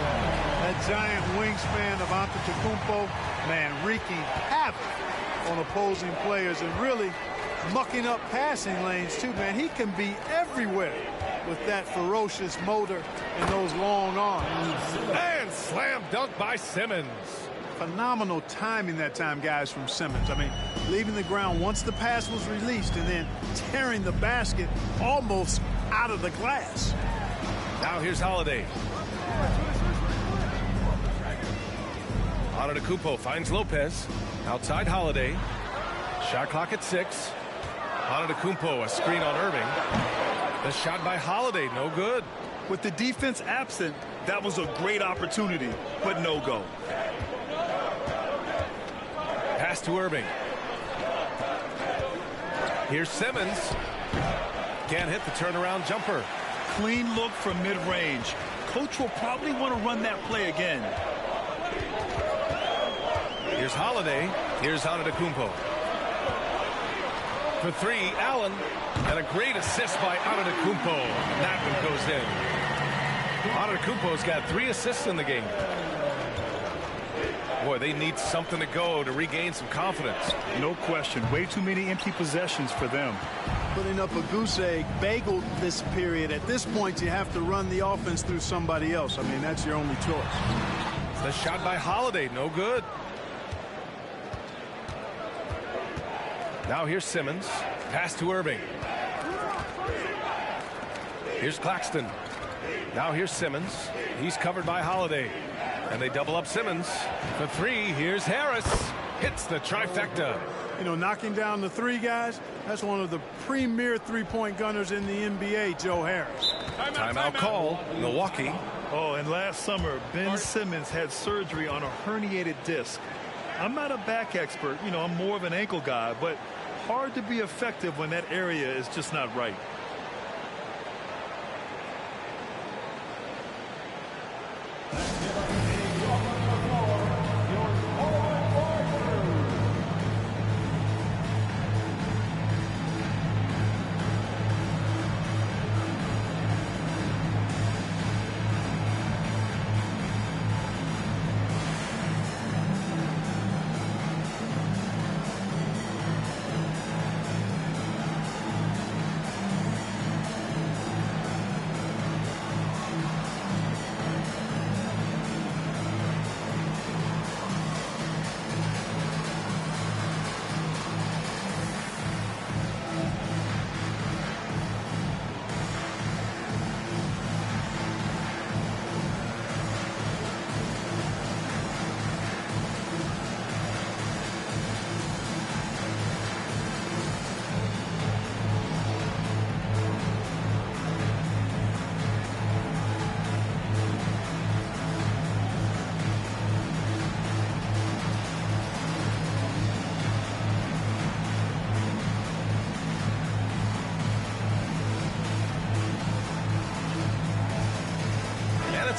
That giant wingspan of Antetokounmpo, man, wreaking havoc on opposing players and really mucking up passing lanes too, man. He can be everywhere with that ferocious motor and those long arms. And slam dunk by Simmons. Phenomenal timing that time, guys, from Simmons. I mean, leaving the ground once the pass was released and then tearing the basket almost out of the glass. Now here's Holiday. Antetokounmpo finds Lopez. Outside Holiday. Shot clock at 6. Antetokounmpo, a screen on Irving. The shot by Holiday, no good. With the defense absent, that was a great opportunity, but no go. Pass to Irving. Here's Simmons. Can't hit the turnaround jumper. Clean look from mid-range. Coach will probably want to run that play again. Here's Holiday. Here's Antetokounmpo. For 3, Allen. And a great assist by Antetokounmpo. That one goes in. Antetokounmpo's got 3 assists in the game. Boy, they need something to go to regain some confidence. No question. Way too many empty possessions for them. Putting up a goose egg bagel this period. At this point, you have to run the offense through somebody else. I mean, that's your only choice. The shot by Holiday, no good. Now here's Simmons. Pass to Irving. Here's Claxton. Now here's Simmons. He's covered by Holiday. And they double up Simmons. For 3, here's Harris. Hits the trifecta. You know, knocking down the 3 guys, that's one of the premier three-point gunners in the NBA, Joe Harris. Timeout call, Milwaukee. Oh, and last summer, Ben Simmons had surgery on a herniated disc. I'm not a back expert. You know, I'm more of an ankle guy, but hard to be effective when that area is just not right.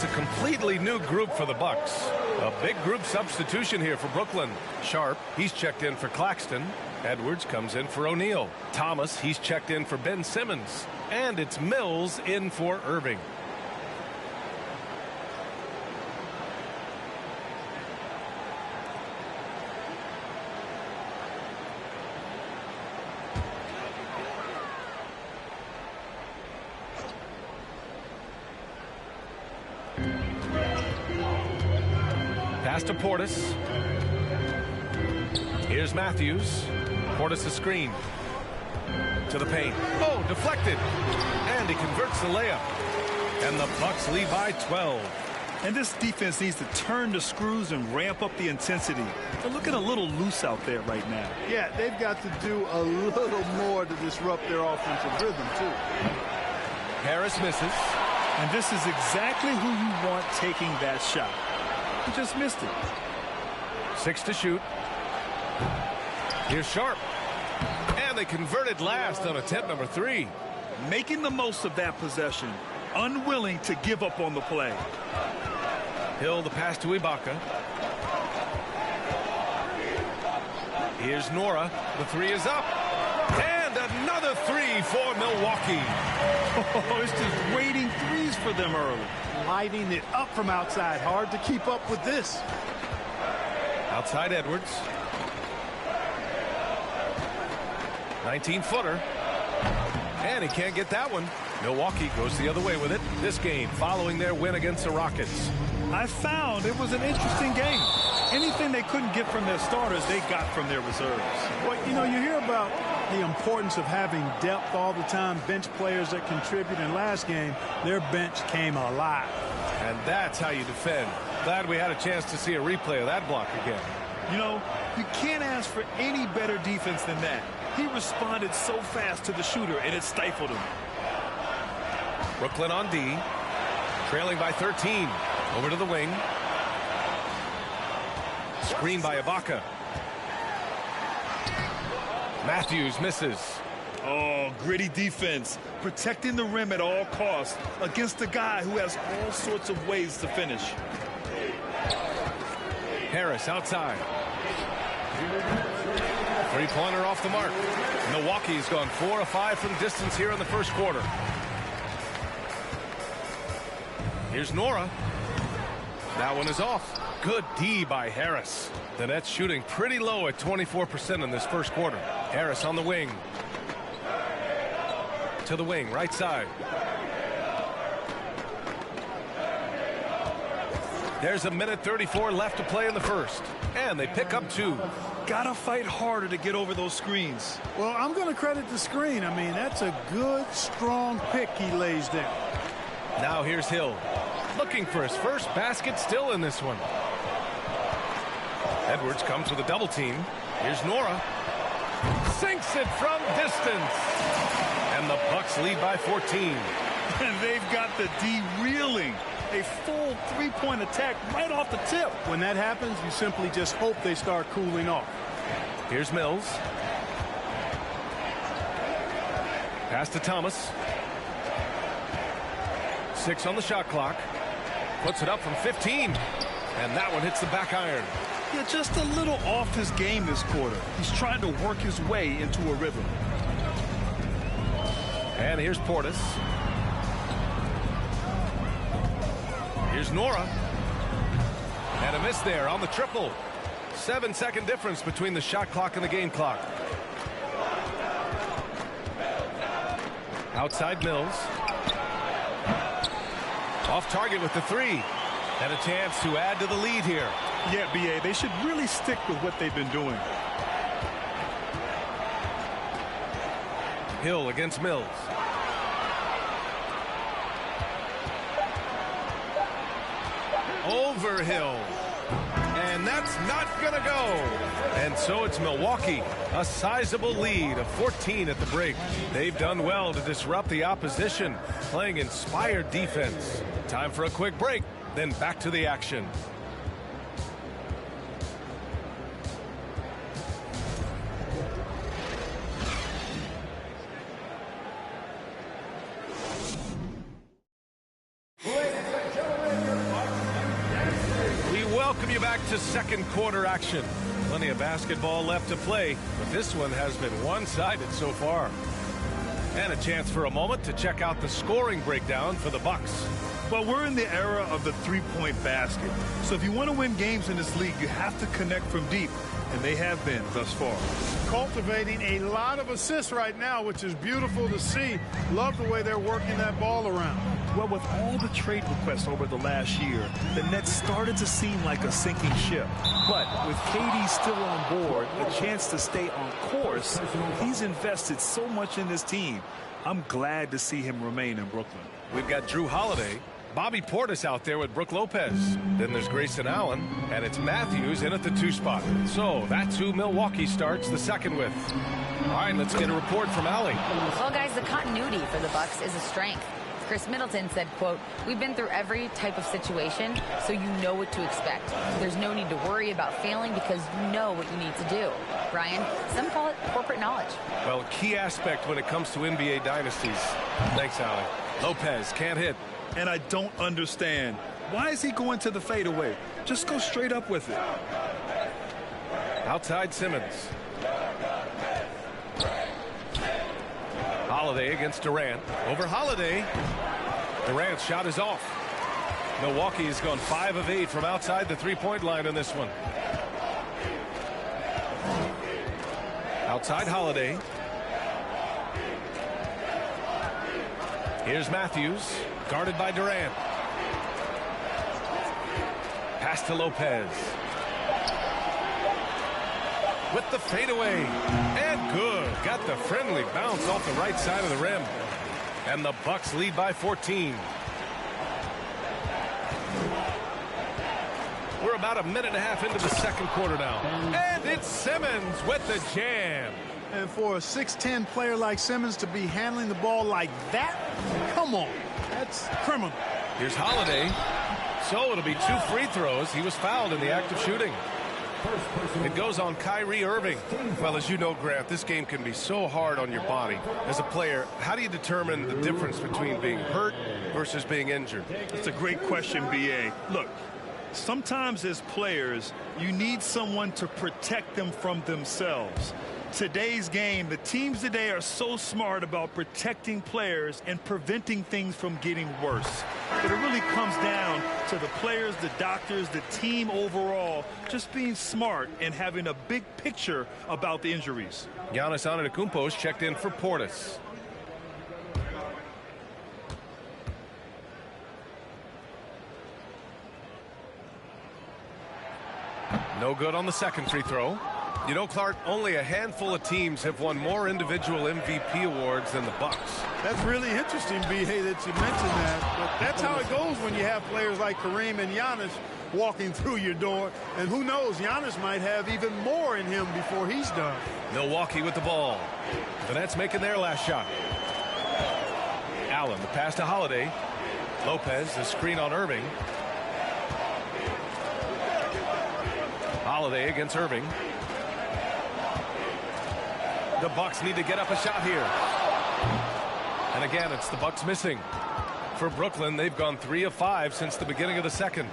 It's a completely new group for the Bucks. A big group substitution here for Brooklyn. Sharp, he's checked in for Claxton. Edwards comes in for O'Neal. Thomas, he's checked in for Ben Simmons. And it's Mills in for Irving. Pass to Portis. Here's Matthews. Portis a screen. To the paint. Oh, deflected. And he converts the layup. And the Bucks lead by 12. And this defense needs to turn the screws and ramp up the intensity. They're looking a little loose out there right now. Yeah, they've got to do a little more to disrupt their offensive rhythm, too. Harris misses. And this is exactly who you want taking that shot. He just missed it. 6 to shoot. Here's Sharp. And they converted last on attempt number 3. Making the most of that possession. Unwilling to give up on the play. Hill the pass to Ibaka. Here's Nora. The 3 is up. And another 3 for Milwaukee. Oh, it's just waiting threes for them early. Lighting it up from outside. Hard to keep up with this. Outside Edwards. 19-footer. And he can't get that one. Milwaukee goes the other way with it. This game following their win against the Rockets. I found it was an interesting game. Anything they couldn't get from their starters, they got from their reserves. Well, you know, you hear about the importance of having depth all the time, bench players that contribute. In last game, their bench came alive. And that's how you defend. Glad we had a chance to see a replay of that block again. You know, you can't ask for any better defense than that. He responded so fast to the shooter, and it stifled him. Brooklyn on D. Trailing by 13. Over to the wing. Screen by Ibaka. Matthews misses. Oh, gritty defense. Protecting the rim at all costs against a guy who has all sorts of ways to finish. Harris outside. Three-pointer off the mark. Milwaukee's gone 4 of 5 from distance here in the first quarter. Here's Nora. That one is off. Good D by Harris. The Nets shooting pretty low at 24% in this first quarter. Harris on the wing. To the wing, right side. There's a minute 34 left to play in the first. And they pick up 2. Gotta fight harder to get over those screens. Well, I'm going to credit the screen. I mean, that's a good, strong pick he lays down. Now here's Hill. Looking for his first basket still in this one. Edwards comes with a double team. Here's Nora. Sinks it from distance. And the Bucks lead by 14. And they've got the D reeling. A full three-point attack right off the tip. When that happens, you simply just hope they start cooling off. Here's Mills. Pass to Thomas. 6 on the shot clock. Puts it up from 15. And that one hits the back iron. Yeah, just a little off his game this quarter. He's trying to work his way into a rhythm. And here's Portis. Here's Nora. And a miss there on the triple. 7-second difference between the shot clock and the game clock. Outside Mills. Off target with the 3. And a chance to add to the lead here. Yeah, B.A., they should really stick with what they've been doing. Hill against Mills. Over Hill. And that's not going to go. And so it's Milwaukee. A sizable lead of 14 at the break. They've done well to disrupt the opposition, playing inspired defense. Time for a quick break, then back to the action. to second quarter action. Plenty of basketball left to play, but this one has been one-sided so far. And a chance for a moment to check out the scoring breakdown for the Bucks. Well, we're in the era of the three-point basket. So if you want to win games in this league, you have to connect from deep. And they have been thus far. Cultivating a lot of assists right now, which is beautiful to see. Love the way they're working that ball around. Well, with all the trade requests over the last year, the Nets started to seem like a sinking ship. But with KD still on board, a chance to stay on course, he's invested so much in this team. I'm glad to see him remain in Brooklyn. We've got Drew Holiday, Bobby Portis out there with Brook Lopez. Then there's Grayson Allen, and it's Matthews in at the 2 spot. So that's who Milwaukee starts the second with. All right, let's get a report from Allie. Well, guys, the continuity for the Bucks is a strength. Chris Middleton said, quote, "We've been through every type of situation, so you know what to expect. There's no need to worry about failing because you know what you need to do." Brian, some call it corporate knowledge. Well, a key aspect when it comes to NBA dynasties. Thanks, Allie. Lopez can't hit. And I don't understand. Why is he going to the fadeaway? Just go straight up with it. Outside Simmons. Holiday against Durant. Over Holiday. Durant's shot is off. Milwaukee has gone 5 of 8 from outside the three-point line in this one. Outside Holiday. Here's Matthews, guarded by Durant. Pass to Lopez. With the fadeaway. And good. Got the friendly bounce off the right side of the rim. And the Bucks lead by 14. We're about a minute and a half into the second quarter now. And it's Simmons with the jam. And for a 6'10 player like Simmons to be handling the ball like that, come on, that's criminal. Here's Holiday. So it'll be 2 free throws. He was fouled in the act of shooting. It goes on Kyrie Irving. Well, as you know, Grant, this game can be so hard on your body. As a player, how do you determine the difference between being hurt versus being injured? It's a great question, B.A. Look, sometimes as players, you need someone to protect them from themselves. Today's game, the teams today are so smart about protecting players and preventing things from getting worse. But it really comes down to the players, the doctors, the team overall, just being smart and having a big picture about the injuries. Giannis Antetokounmpo is checked in for Portis. No good on the second free throw. You know, Clark, only a handful of teams have won more individual MVP awards than the Bucks. That's really interesting, B.A., that you mentioned that. But that's how it goes when you have players like Kareem and Giannis walking through your door. And who knows, Giannis might have even more in him before he's done. Milwaukee with the ball. The Nets making their last shot. Allen, the pass to Holiday. Lopez, the screen on Irving. Holiday against Irving. The Bucks need to get up a shot here. And again, it's the Bucks missing. For Brooklyn, they've gone 3 of 5 since the beginning of the second.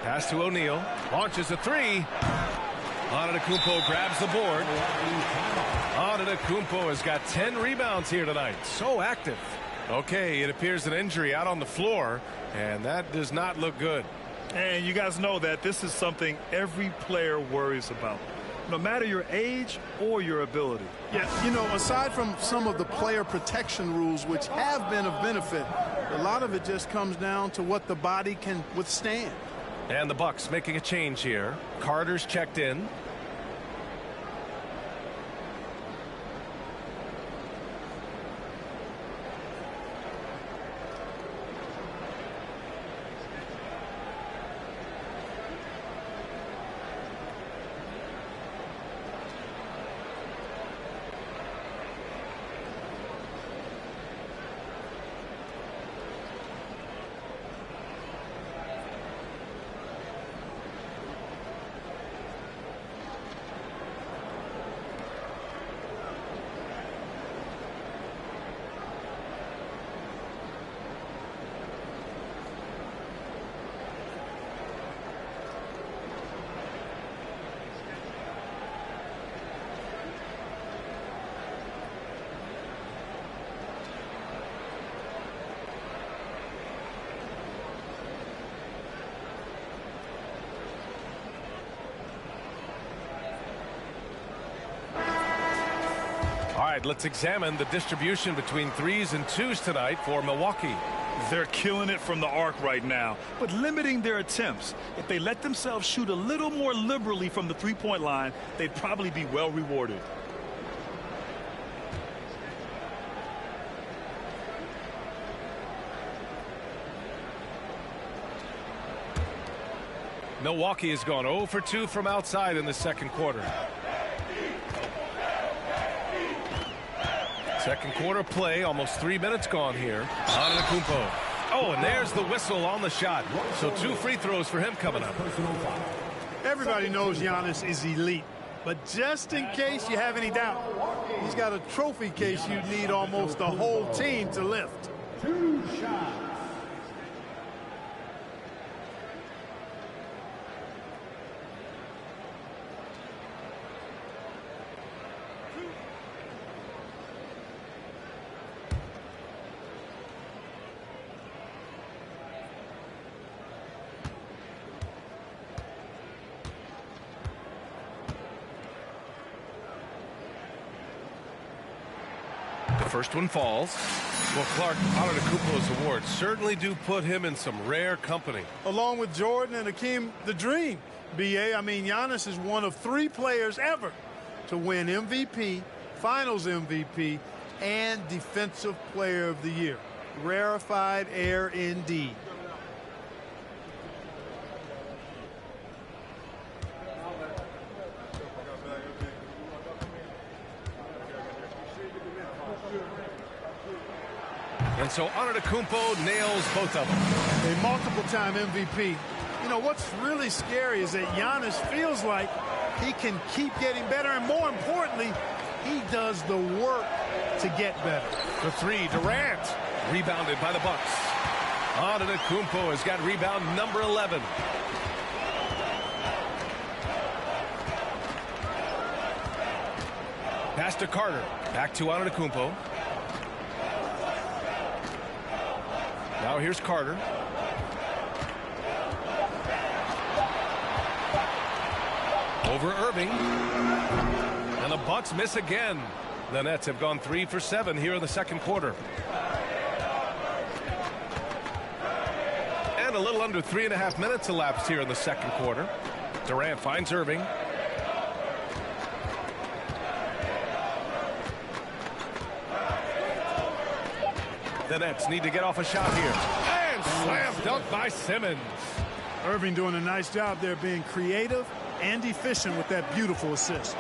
Pass to O'Neal. Launches a 3. Antetokounmpo grabs the board. Antetokounmpo has got 10 rebounds here tonight. So active. Okay, it appears an injury out on the floor, and that does not look good. And you guys know that this is something every player worries about, no matter your age or your ability. Yeah, you know, aside from some of the player protection rules, which have been of benefit, a lot of it just comes down to what the body can withstand. And the Bucks making a change here. Carter's checked in. right, let's examine the distribution between 3s and 2s tonight for Milwaukee. They're killing it from the arc right now, but limiting their attempts. If they let themselves shoot a little more liberally from the three-point line, they'd probably be well rewarded. Milwaukee has gone 0 for 2 from outside in the second quarter. Second quarter play, almost 3 minutes gone here. Antetokounmpo. Oh, and there's the whistle on the shot. So 2 free throws for him coming up. Everybody knows Giannis is elite, but just in case you have any doubt, he's got a trophy case you need almost the whole team to lift. 2 shots. First one falls. Well, Clark, Antetokounmpo's awards certainly do put him in some rare company. Along with Jordan and Hakeem, the dream. BA, I mean, Giannis is one of 3 players ever to win MVP, Finals MVP, and Defensive Player of the Year. Rarefied air indeed. And so Antetokounmpo nails both of them. A multiple-time MVP. You know, what's really scary is that Giannis feels like he can keep getting better, and more importantly, he does the work to get better. The 3, Durant, rebounded by the Bucks. Antetokounmpo has got rebound number 11. Pass to Carter. Back to Antetokounmpo. Now here's Carter. Over Irving. And the Bucks miss again. The Nets have gone 3 for 7 here in the second quarter. And a little under 3.5 minutes elapsed here in the second quarter. Durant finds Irving. The Nets need to get off a shot here. And slam dunk by Simmons. Irving doing a nice job there, being creative and efficient with that beautiful assist.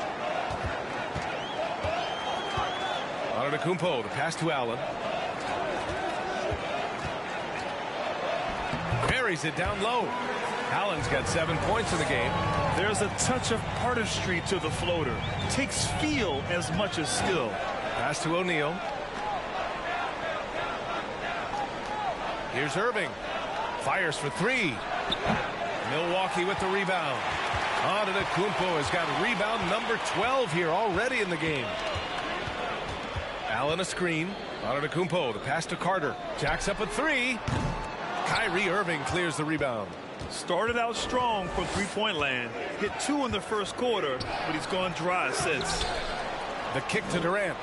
Antetokounmpo, the pass to Allen. Buries it down low. Allen's got 7 points in the game. There's a touch of artistry to the floater. Takes feel as much as skill. Pass to O'Neal. Here's Irving. Fires for 3. Milwaukee with the rebound. Antetokounmpo has got rebound number 12 here already in the game. Allen a screen. Antetokounmpo, the pass to Carter. Jacks up a 3. Kyrie Irving clears the rebound. Started out strong from three-point land. Hit 2 in the first quarter, but he's gone dry since. The kick to Durant.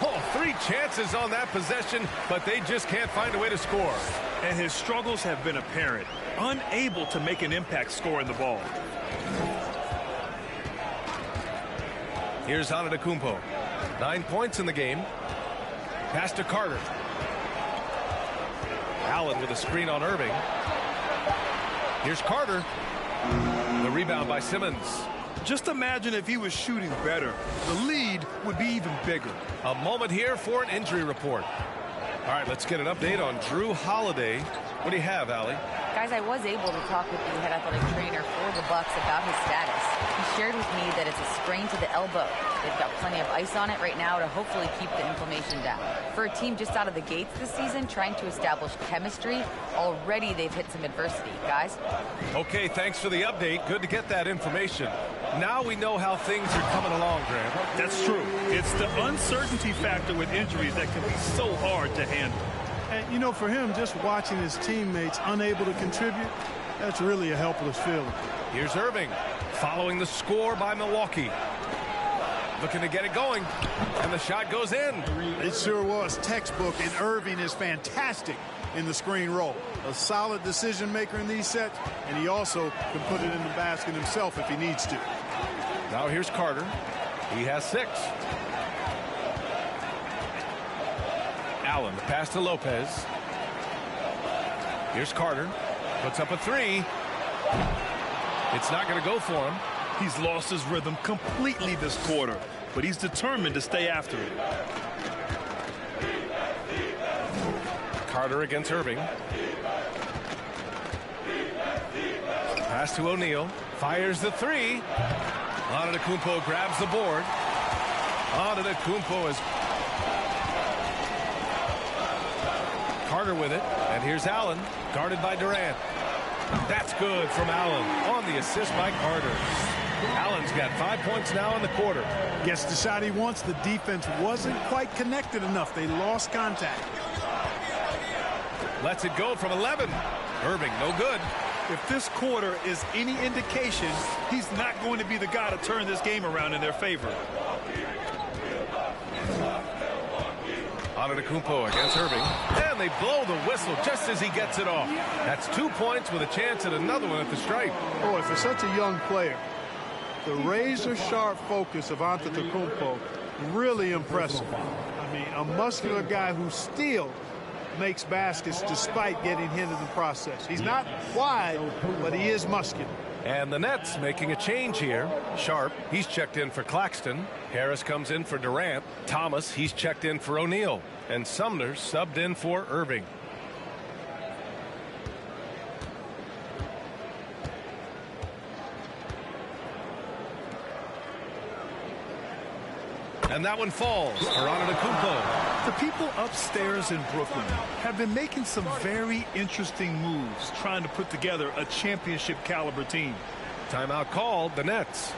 Oh, 3 chances on that possession, but they just can't find a way to score. And his struggles have been apparent. Unable to make an impact scoring the ball. Here's Antetokounmpo. 9 points in the game. Pass to Carter. Allen with a screen on Irving. Here's Carter. The rebound by Simmons. Just imagine if he was shooting better. The lead would be even bigger. A moment here for an injury report. All right, let's get an update on Drew Holiday. What do you have, Allie? Guys, I was able to talk with the head athletic trainer for the Bucks about his status. He shared with me that it's a sprain to the elbow. They've got plenty of ice on it right now to hopefully keep the inflammation down. For a team just out of the gates this season, trying to establish chemistry, already they've hit some adversity. Guys? Okay, thanks for the update. Good to get that information. Now we know how things are coming along, Grant. That's true. It's the uncertainty factor with injuries that can be so hard to handle. And, you know, for him, just watching his teammates unable to contribute, that's really a helpless feeling. Here's Irving, following the score by Milwaukee. Looking to get it going. And the shot goes in. It sure was textbook, and Irving is fantastic in the screen roll. A solid decision maker in these sets, and he also can put it in the basket himself if he needs to. Now here's Carter. He has 6. Allen, the pass to Lopez. Here's Carter. Puts up a 3. It's not going to go for him. He's lost his rhythm completely this quarter, but he's determined to stay after it. Carter against Irving. Pass to O'Neal. Fires the 3. Antetokounmpo grabs the board. Antetokounmpo is Carter with it. And here's Allen, guarded by Durant. That's good from Allen on the assist by Carter. Allen's got 5 points now in the quarter. Gets the shot he wants. The defense wasn't quite connected enough. They lost contact. Lets it go from 11. Irving, no good. If this quarter is any indication, he's not going to be the guy to turn this game around in their favor. Antetokounmpo against Irving. And they blow the whistle just as he gets it off. That's 2 points with a chance at another one at the stripe. Boy, for such a young player, the razor-sharp focus of Antetokounmpo, really impressive. I mean, a muscular guy who still makes baskets despite getting hit in the process. He's not wide, but he is muscular. And the Nets making a change here. Sharp, he's checked in for Claxton. Harris comes in for Durant. Thomas, he's checked in for O'Neal. And Sumner subbed in for Irving. And that one falls for Antetokounmpo. The people upstairs in Brooklyn have been making some very interesting moves trying to put together a championship caliber team. Timeout called, the Nets.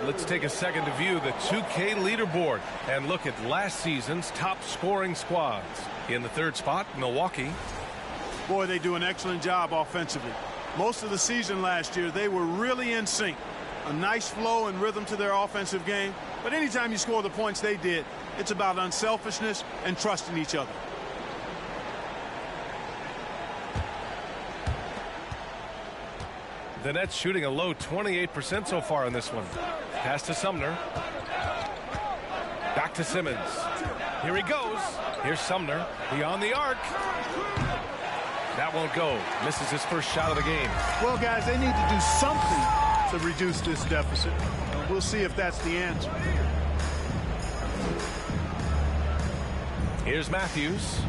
Let's take a second to view the 2K leaderboard and look at last season's top scoring squads. In the 3rd spot, Milwaukee. Boy, they do an excellent job offensively. Most of the season last year, they were really in sync. A nice flow and rhythm to their offensive game. But anytime you score the points they did, it's about unselfishness and trusting each other. The Nets shooting a low 28% so far in this one. Pass to Sumner. Back to Simmons. Here he goes. Here's Sumner. Beyond the arc. That won't go. Misses his first shot of the game. Well, guys, they need to do something to reduce this deficit. We'll see if that's the answer. Here's Matthews.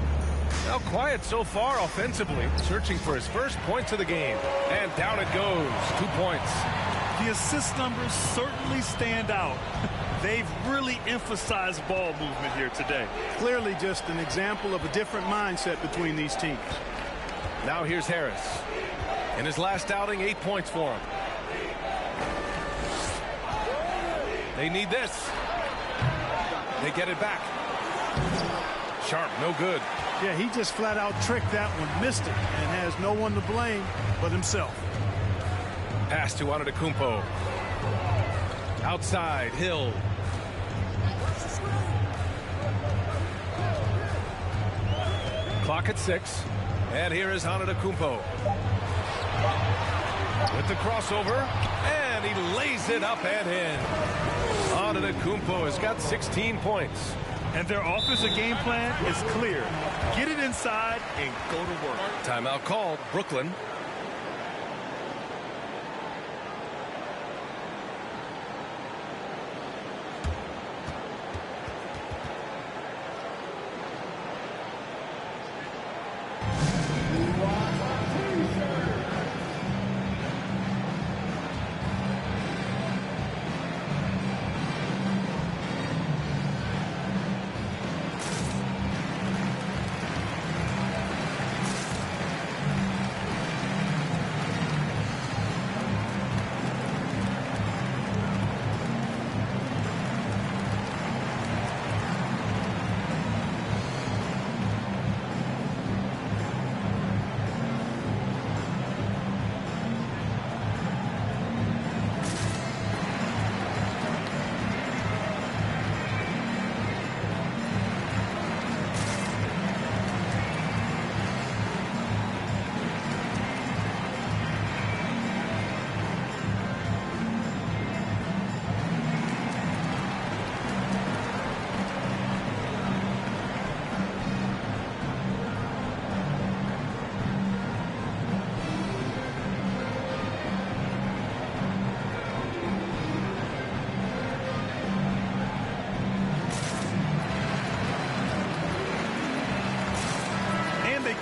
Now quiet so far offensively, searching for his first points of the game. And down it goes. 2 points. The assist numbers certainly stand out. They've really emphasized ball movement here today. Clearly just an example of a different mindset between these teams. Now here's Harris. In his last outing, 8 points for him. They need this. They get it back. Sharp, no good. Yeah, he just flat out tricked that one, missed it, and has no one to blame but himself. Pass to Antetokounmpo. Outside, Hill. Clock at 6. And here is Antetokounmpo. With the crossover. And he lays it up and in. Antetokounmpo has got 16 points. And their offensive game plan is clear. Get it inside and go to work. Timeout called. Brooklyn.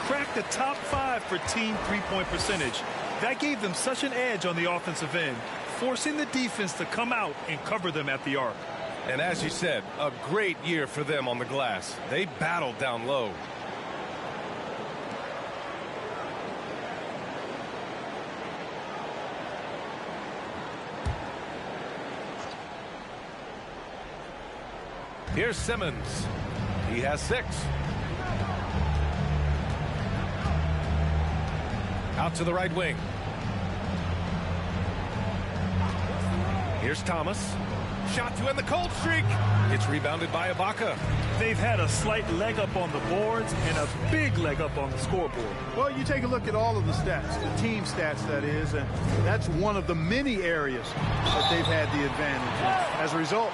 Cracked the top 5 for team three-point percentage. That gave them such an edge on the offensive end, forcing the defense to come out and cover them at the arc. And as you said, a great year for them on the glass. They battled down low. Here's Simmons. He has 6. Out to the right wing. Here's Thomas. Shot to end the cold streak. It's rebounded by Ibaka. They've had a slight leg up on the boards and a big leg up on the scoreboard. Well, you take a look at all of the stats, the team stats, that is, and that's one of the many areas that they've had the advantage in. As a result,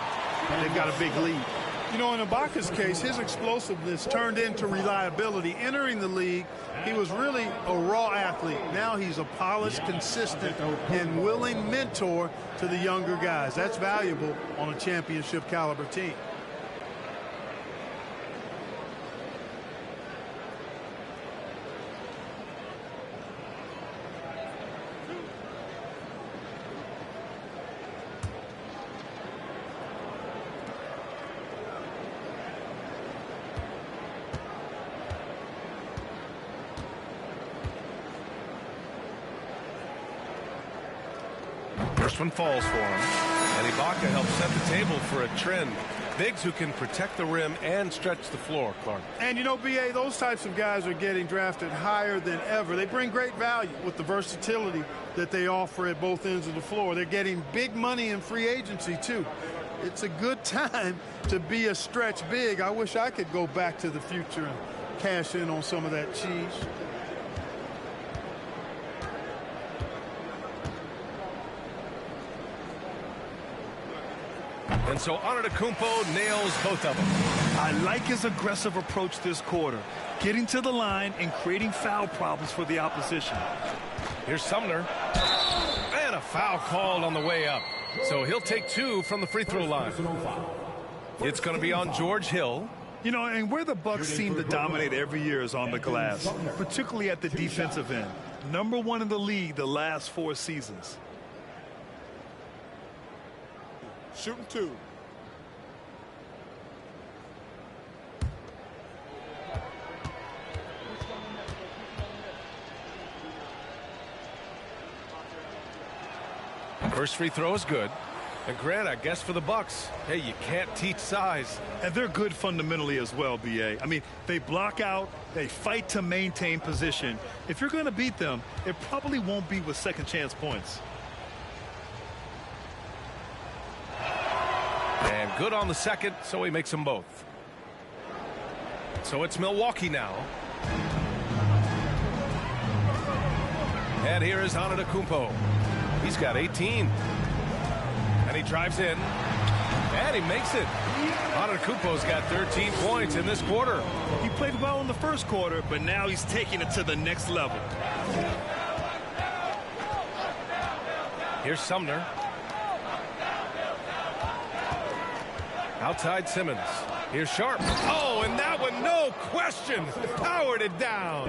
they've got a big lead. You know, in Ibaka's case, his explosiveness turned into reliability. Entering the league, he was really a raw athlete. Now he's a polished, consistent, and willing mentor to the younger guys. That's valuable on a championship caliber team. First one falls for him. And Ibaka helps set the table for a trend. Bigs who can protect the rim and stretch the floor, Clark. And, you know, B.A., those types of guys are getting drafted higher than ever. They bring great value with the versatility that they offer at both ends of the floor. They're getting big money in free agency, too. It's a good time to be a stretch big. I wish I could go back to the future and cash in on some of that cheese. And so Antetokounmpo nails both of them. I like his aggressive approach this quarter, getting to the line and creating foul problems for the opposition. Here's Sumner. And a foul called on the way up. So he'll take 2 from the free throw line. It's going to be on George Hill. You know, and where the Bucks seem to dominate every year is on the glass, particularly at the defensive end. #1 in the league the last 4 seasons. Shooting 2. First free throw is good. And Grant, I guess for the Bucks, hey, you can't teach size. And they're good fundamentally as well, B.A. I mean, they block out, they fight to maintain position. If you're going to beat them, it probably won't be with second chance points. good on the second, so he makes them both. So it's Milwaukee now. And here is Antetokounmpo. He's got 18. And he drives in. And he makes it. Antetokounmpo's got 13 points in this quarter. He played well in the first quarter, but now he's taking it to the next level. Here's Sumner. Outside Simmons. Here's Sharp. Oh, and that one, no question, powered it down.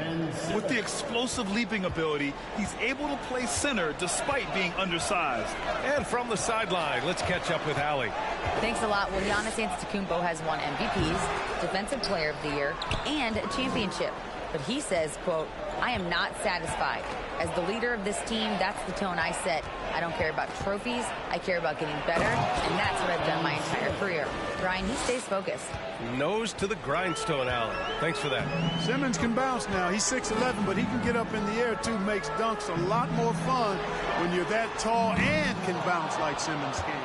With the explosive leaping ability, he's able to play center despite being undersized. And from the sideline, let's catch up with Allie. Thanks a lot. Well, Giannis Antetokounmpo has won MVPs, Defensive Player of the Year, and a championship. But he says, quote, I am not satisfied. As the leader of this team, that's the tone I set. I don't care about trophies. I care about getting better, and that's what I've done my entire career. Brian, he stays focused. Nose to the grindstone, Allen. Thanks for that. Simmons can bounce now. He's 6'11", but he can get up in the air, too. Makes dunks a lot more fun when you're that tall and can bounce like Simmons can.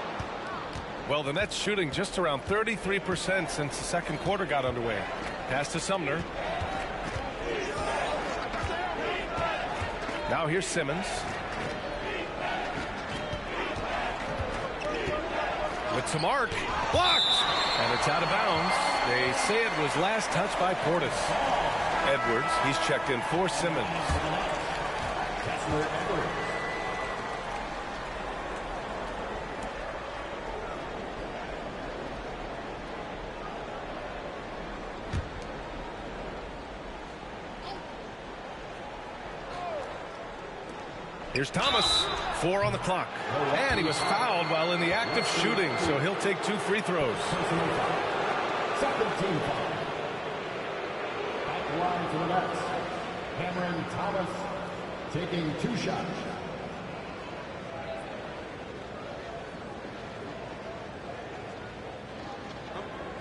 Well, the Nets shooting just around 33% since the second quarter got underway. Pass to Sumner. Now here's Simmons. With some arc. Blocked! And it's out of bounds. They say it was last touched by Portis. Edwards, he's checked in for Simmons. Here's Thomas. 4 on the clock. And he was fouled while in the act of shooting, so he'll take 2 free throws. Second team foul. At the line for the Nets, Cameron Thomas taking 2 shots.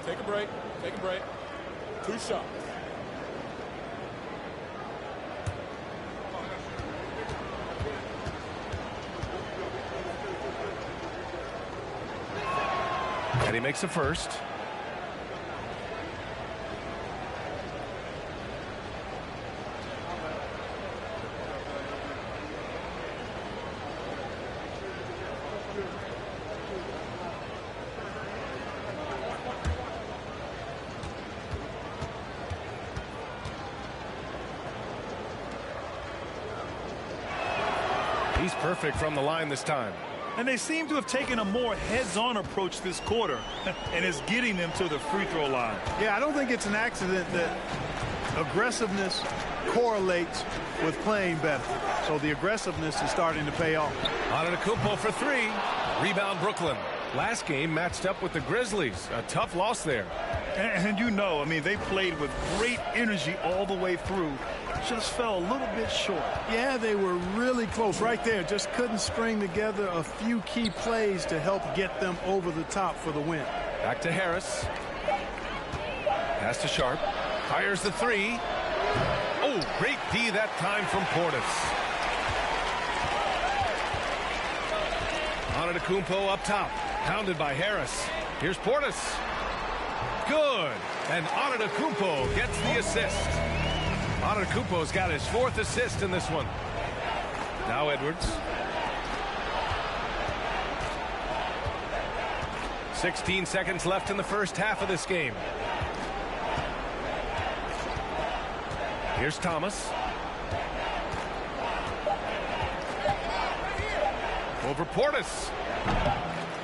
Take a break. Take a break. 2 shots. And he makes the first. He's perfect from the line this time. And they seem to have taken a more heads-on approach this quarter, and it's getting them to the free throw line. Yeah, I don't think it's an accident that aggressiveness correlates with playing better. So the aggressiveness is starting to pay off. Antetokounmpo for 3. Rebound Brooklyn. Last game matched up with the Grizzlies. A tough loss there. And you know, I mean, they played with great energy all the way through. Just fell a little bit short. Yeah, they were really close right there. Just couldn't string together a few key plays to help get them over the top for the win. Back to Harris. Pass to Sharp. Fires the 3. Oh, great D that time from Portis. Antetokounmpo up top. Pounded by Harris. Here's Portis. Good. And Antetokounmpo gets the assist. Antetokounmpo's got his 4th assist in this one. Now Edwards. 16 seconds left in the first half of this game. Here's Thomas. Over Portis.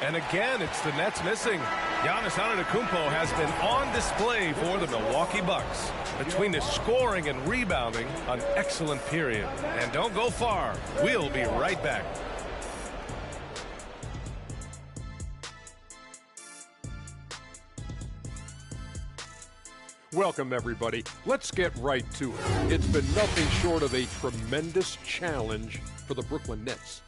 And again, it's the Nets missing. Giannis Antetokounmpo has been on display for the Milwaukee Bucks. Between the scoring and rebounding, an excellent period. And don't go far. We'll be right back. Welcome, everybody. Let's get right to it. It's been nothing short of a tremendous challenge for the Brooklyn Nets.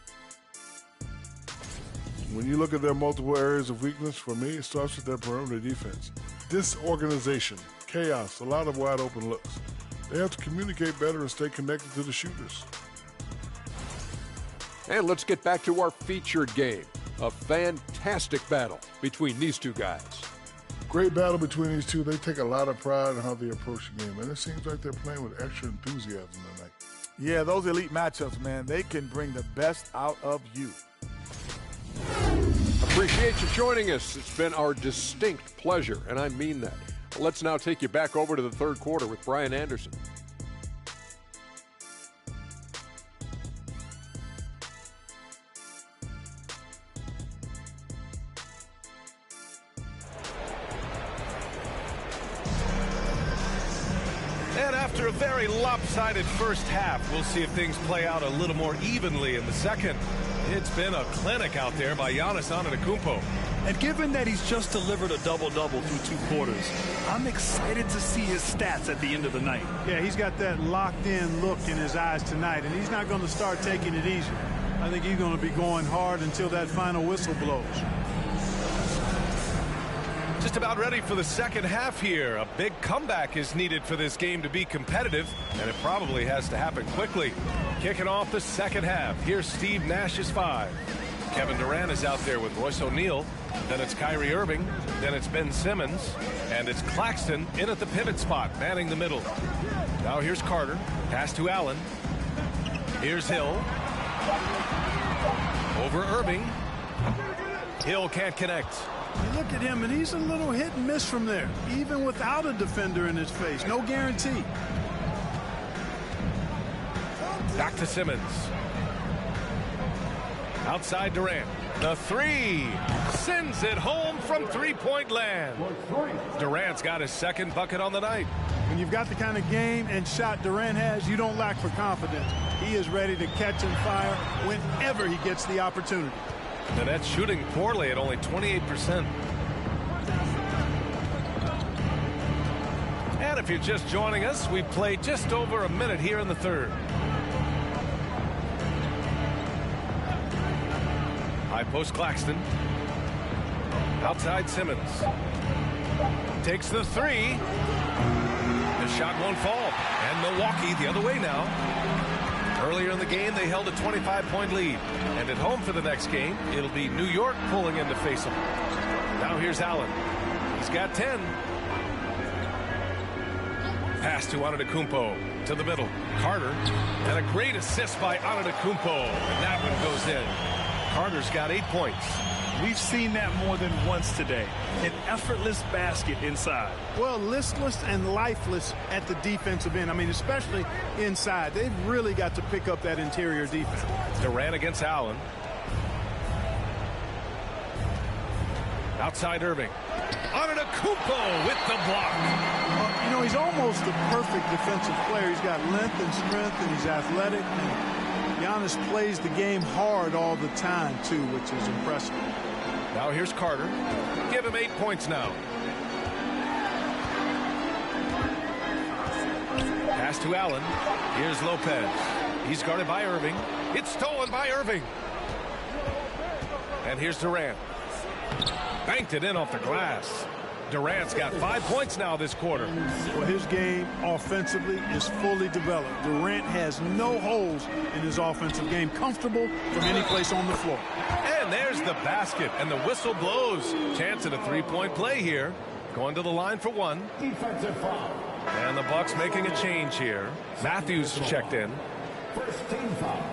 When you look at their multiple areas of weakness, for me, it starts with their perimeter defense. Disorganization, chaos, a lot of wide open looks. They have to communicate better and stay connected to the shooters. And let's get back to our featured game. A fantastic battle between these two guys. Great battle between these two. They take a lot of pride in how they approach the game, and it seems like they're playing with extra enthusiasm tonight. Yeah, those elite matchups, man, they can bring the best out of you. Appreciate you joining us. It's been our distinct pleasure, and I mean that. Let's now take you back over to the third quarter with Brian Anderson. And after a very lopsided first half, we'll see if things play out a little more evenly in the second. It's been a clinic out there by Giannis Antetokounmpo. And given that he's just delivered a double-double through 2 quarters, I'm excited to see his stats at the end of the night. Yeah, he's got that locked-in look in his eyes tonight, and he's not going to start taking it easy. I think he's going to be going hard until that final whistle blows. Just about ready for the second half here. A big comeback is needed for this game to be competitive, and it probably has to happen quickly. Kicking off the second half, here's Steve Nash's 5. Kevin Durant is out there with Royce O'Neal. Then it's Kyrie Irving. Then it's Ben Simmons. And it's Claxton in at the pivot spot, manning the middle. Now here's Carter. Pass to Allen. Here's Hill. Over Irving. Hill can't connect. You look at him, and he's a little hit and miss from there, even without a defender in his face. No guarantee. Back to Simmons. Outside Durant. The 3. Sends it home from three-point land. Durant's got his second bucket on the night. When you've got the kind of game and shot Durant has, you don't lack for confidence. He is ready to catch and fire whenever he gets the opportunity. The Nets shooting poorly at only 28%. And if you're just joining us, we've played just over a minute here in the third. High post Claxton. Outside Simmons. Takes the 3. The shot won't fall. And Milwaukee the other way now. Earlier in the game, they held a 25-point lead. And at home for the next game, it'll be New York pulling in to face them. Now here's Allen. He's got 10. Pass to Antetokounmpo to the middle. Carter. And a great assist by Antetokounmpo. And that one goes in. Carter's got 8 points. We've seen that more than once today. An effortless basket inside. Well, listless and lifeless at the defensive end. I mean, especially inside. They've really got to pick up that interior defense. Durant against Allen. Outside Irving. Antetokounmpo with the block. You know, he's almost the perfect defensive player. He's got length and strength, and he's athletic. And Giannis plays the game hard all the time, too, which is impressive. Now here's Carter. Give him 8 points now. Pass to Allen. Here's Lopez. He's guarded by Irving. It's stolen by Irving. And here's Durant. Banked it in off the glass. Durant's got 5 points now this quarter. Well, his game offensively is fully developed. Durant has no holes in his offensive game. Comfortable from any place on the floor. And there's the basket, and the whistle blows. Chance at a three-point play here. Going to the line for 1. Defensive foul. And the Bucks making a change here. Matthews checked in. First team foul.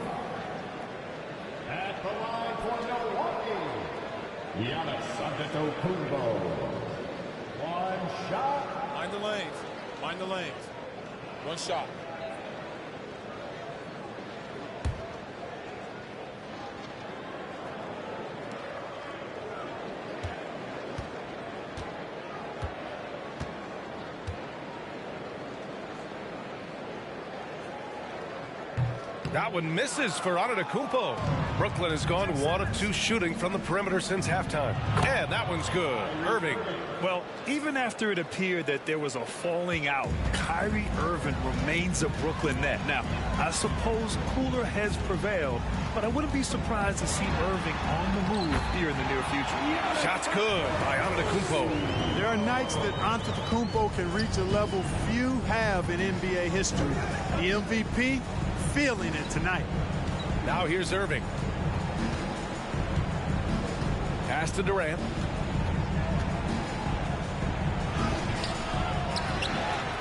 At the line for Milwaukee, Giannis Antetokounmpo. One shot. Mind the lanes. Mind the lanes. One shot. That one misses for Antetokounmpo. Brooklyn has gone 1 of 2 shooting from the perimeter since halftime. And that one's good. Irving. Well, even after it appeared that there was a falling out, Kyrie Irving remains a Brooklyn Net. Now, I suppose cooler heads prevail, but I wouldn't be surprised to see Irving on the move here in the near future. Shot's good by Antetokounmpo. There are nights that Antetokounmpo can reach a level few have in NBA history. The MVP feeling it tonight. Now here's Irving. Pass to Durant.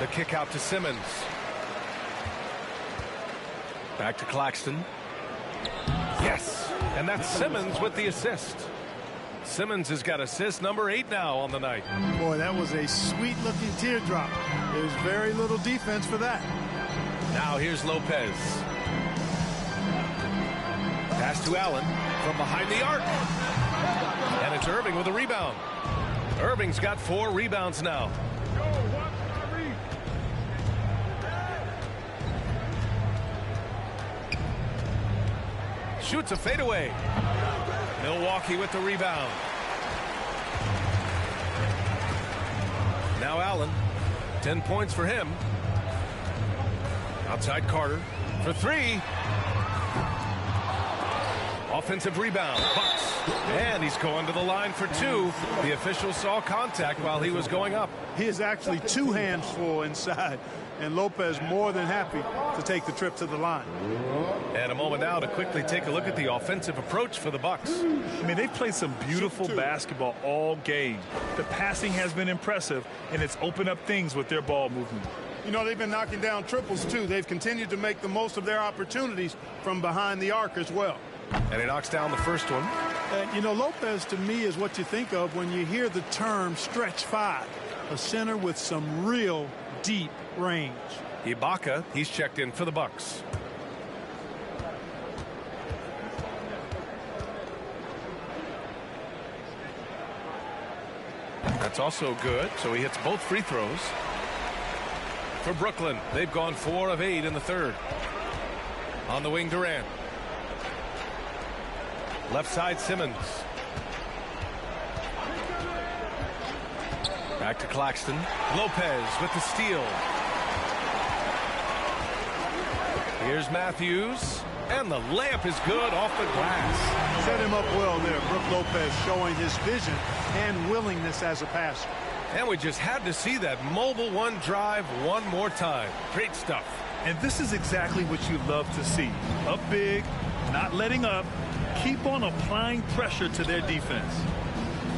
The kick out to Simmons. Back to Claxton. Yes, and that's Simmons with the assist. Simmons has got assist number 8 now on the night. Boy, that was a sweet-looking teardrop. There's very little defense for that. Now here's Lopez. Pass to Allen from behind the arc. And it's Irving with a rebound. Irving's got 4 rebounds now. Shoots a fadeaway. Milwaukee with the rebound. Now Allen. 10 points for him. Outside Carter for 3. Offensive rebound. Bucks. And he's going to the line for 2. The official saw contact while he was going up. He is actually 2 hands full inside. And Lopez more than happy to take the trip to the line. And a moment now to quickly take a look at the offensive approach for the Bucks. I mean, they've played some beautiful basketball all game. The passing has been impressive, and it's opened up things with their ball movement. You know, they've been knocking down triples, too. They've continued to make the most of their opportunities from behind the arc as well. And he knocks down the first one. You know, Lopez, to me, is what you think of when you hear the term stretch 5. A center with some real deep range. Ibaka, he's checked in for the Bucks. That's also good, so he hits both free throws. For Brooklyn, they've gone 4 of 8 in the third. On the wing, Durant. Left side, Simmons. Back to Claxton. Lopez with the steal. Here's Matthews. And the layup is good off the glass. Set him up well there. Brook Lopez showing his vision and willingness as a passer. And we just had to see that mobile one drive one more time. Great stuff. And this is exactly what you love to see. Up big, not letting up. Keep on applying pressure to their defense.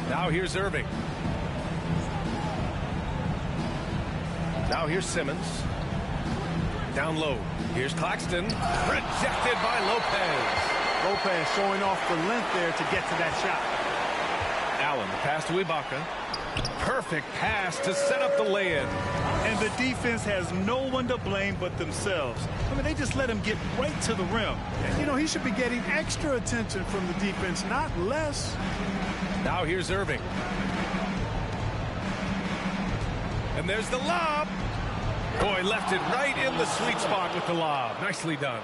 Now here's Irving. Now here's Simmons. Down low. Here's Claxton. Rejected by Lopez. Lopez showing off the length there to get to that shot. Allen, pass to Ibaka. Perfect pass to set up the lay-in. And the defense has no one to blame but themselves. I mean, they just let him get right to the rim. And, you know, he should be getting extra attention from the defense, not less. Now here's Irving. And there's the lob. Boy, left it right in the sweet spot with the lob. Nicely done.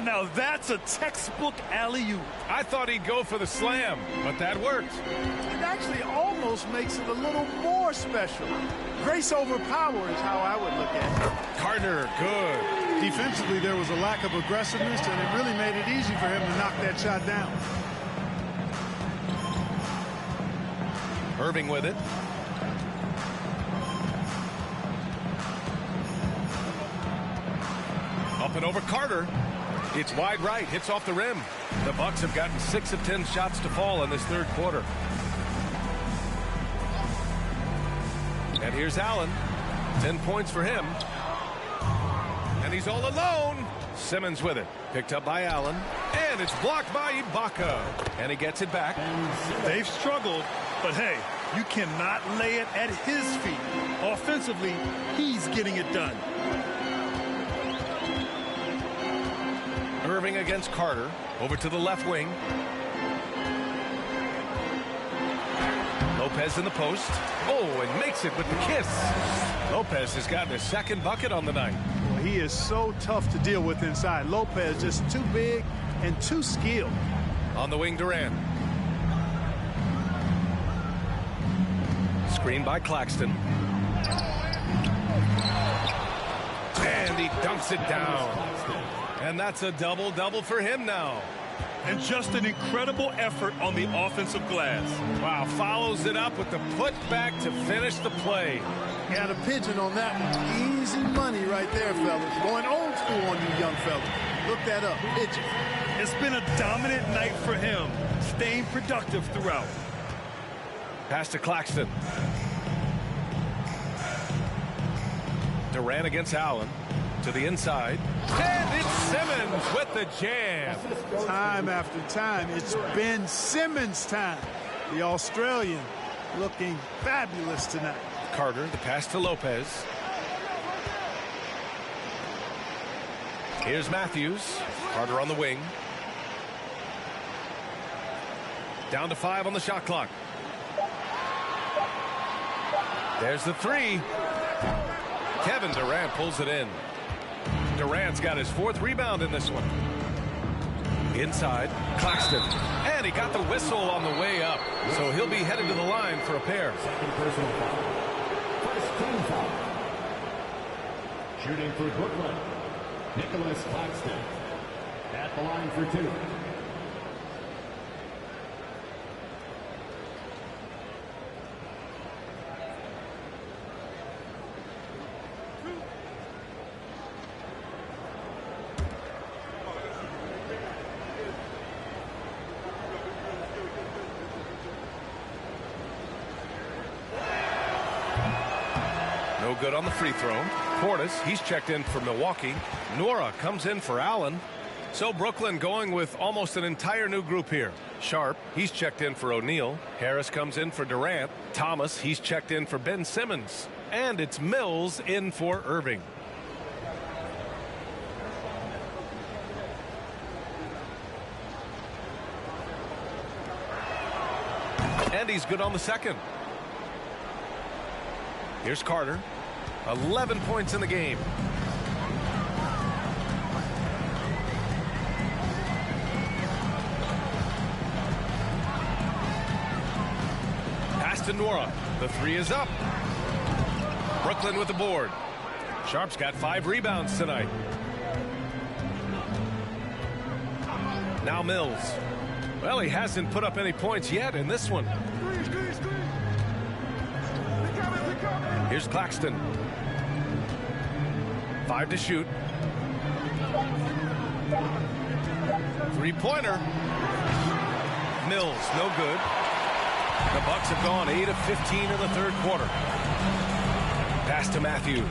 Now that's a textbook alley-oop. I thought he'd go for the slam, but that worked. It actually almost makes it a little more special. Grace over power is how I would look at it. Carter, good. Defensively, there was a lack of aggressiveness, and it really made it easy for him to knock that shot down. Irving with it. Up and over Carter. It's wide right, hits off the rim. The Bucks have gotten 6 of 10 shots to fall in this third quarter. And here's Allen. 10 points for him. And he's all alone. Simmons with it. Picked up by Allen. And it's blocked by Ibaka. And he gets it back. They've struggled, but hey, you cannot lay it at his feet. Offensively, he's getting it done. Irving against Carter. Over to the left wing. Lopez in the post. Oh, and makes it with the kiss. Lopez has gotten his second bucket on the night. Well, he is so tough to deal with inside. Lopez just too big and too skilled. On the wing, Durant. Screen by Claxton. And he dunks it down. And that's a double-double for him now. And just an incredible effort on the offensive glass. Wow, follows it up with the putback to finish the play. Got a pigeon on that one. Easy money right there, fellas. Going old school on you young fellas. Look that up. Pigeon. It's been a dominant night for him, staying productive throughout. Pass to Claxton. Durant against Allen. To the inside. And it's Simmons with the jam. Time after time, it's Ben Simmons' time. The Australian looking fabulous tonight. Carter, the pass to Lopez. Here's Matthews. Carter on the wing. Down to 5 on the shot clock. There's the three. Kevin Durant pulls it in. Durant's got his 4th rebound in this one. Inside, Claxton. And he got the whistle on the way up. So he'll be headed to the line for a pair. Second personal foul. First team foul. Shooting for Brooklyn, Nicholas Claxton. At the line for 2. No good on the free throw. Portis, he's checked in for Milwaukee. Nora comes in for Allen. So Brooklyn going with almost an entire new group here. Sharp, he's checked in for O'Neal. Harris comes in for Durant. Thomas, he's checked in for Ben Simmons. And it's Mills in for Irving. And he's good on the second. Here's Carter. 11 points in the game. Pass to Nora. The three is up. Brooklyn with the board. Sharp's got 5 rebounds tonight. Now Mills. Well, he hasn't put up any points yet in this one. Here's Claxton. 5 to shoot. 3-pointer. Mills, no good. The Bucks have gone 8 of 15 in the 3rd quarter. Pass to Matthews.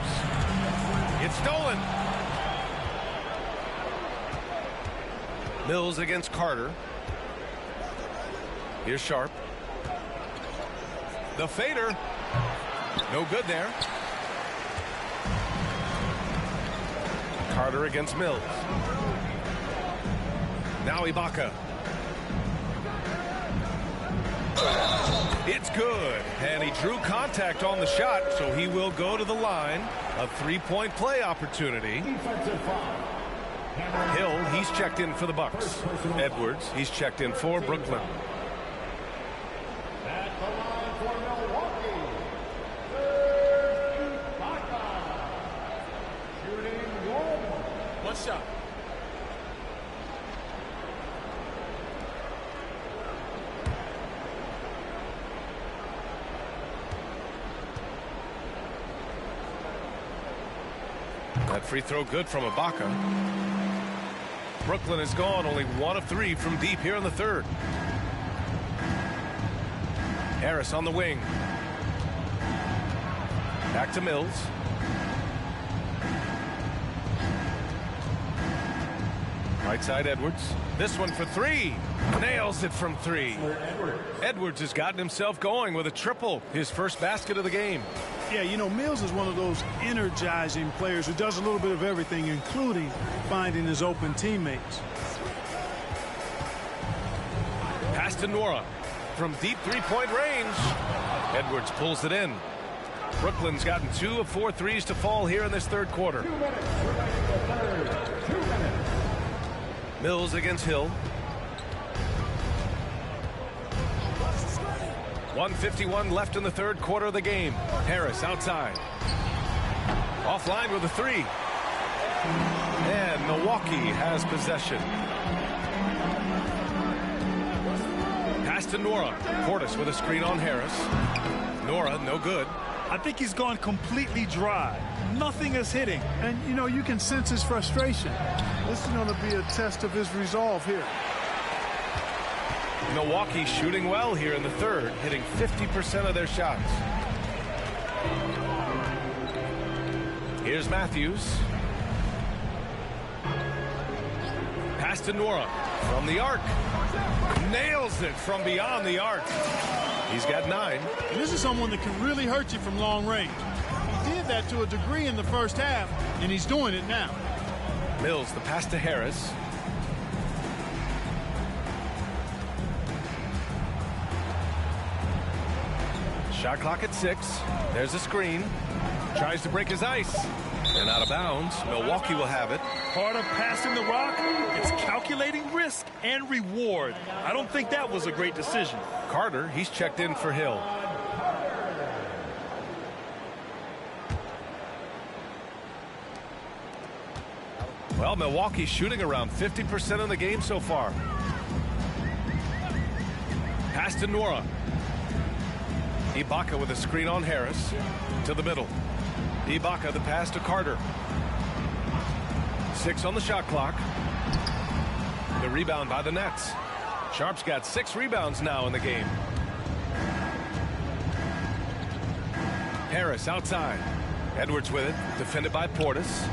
It's stolen. Mills against Carter. Here's Sharp. The fader. No good there. Carter against Mills. Now Ibaka. It's good. And he drew contact on the shot, so he will go to the line. A 3-point play opportunity. Hill, he's checked in for the Bucks. Edwards, he's checked in for Brooklyn. At the line for Milwaukee, Ibaka. Shooting 1 shot. That free throw good from Ibaka. Brooklyn has gone only 1 of 3 from deep here in the 3rd. Harris on the wing. Back to Mills. Right side Edwards. This one for 3. Nails it from 3. Edwards has gotten himself going with a triple. His first basket of the game. Yeah, you know, Mills is one of those energizing players who does a little bit of everything, including finding his open teammates. Pass to Nora. From deep 3-point range. Edwards pulls it in. Brooklyn's gotten 2 of 4 threes to fall here in this 3rd quarter. 2 minutes remaining in the 3rd. 2 minutes. Mills against Hill. 1:51 left in the 3rd quarter of the game. Harris outside. Offline with a 3. And Milwaukee has possession. Pass to Nora. Portis with a screen on Harris. Nora, no good. I think he's gone completely dry. Nothing is hitting. And, you know, you can sense his frustration. This is going to be a test of his resolve here. Milwaukee shooting well here in the third, hitting 50% of their shots. Here's Matthews. Pass to Nora from the arc. Nails it from beyond the arc. He's got 9. And this is someone that can really hurt you from long range. He did that to a degree in the first half, and he's doing it now. Mills, the pass to Harris. Shot clock at 6. There's a screen. Tries to break his ice. And out of bounds. Milwaukee will have it. Part of passing the rock, it's calculating risk and reward. I don't think that was a great decision. Carter, he's checked in for Hill. Well, Milwaukee's shooting around 50% of the game so far. Pass to Nora. Ibaka with a screen on Harris. To the middle. Ibaka, the pass to Carter. 6 on the shot clock. The rebound by the Nets. Sharp's got 6 rebounds now in the game. Harris outside. Edwards with it. Defended by Portis.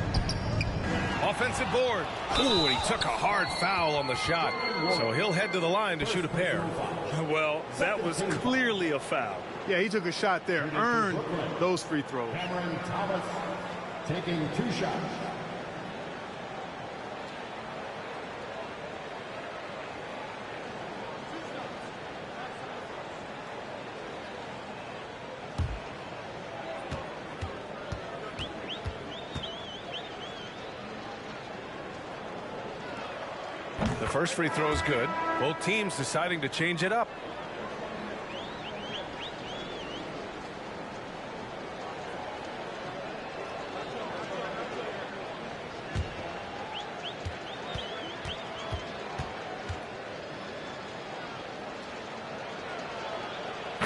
Offensive board. Ooh, and he took a hard foul on the shot. So he'll head to the line to shoot a pair. Well, that was clearly a foul. Yeah, he took a shot there, earned those free throws. Cameron Thomas taking 2 shots. The first free throw is good. Both teams deciding to change it up.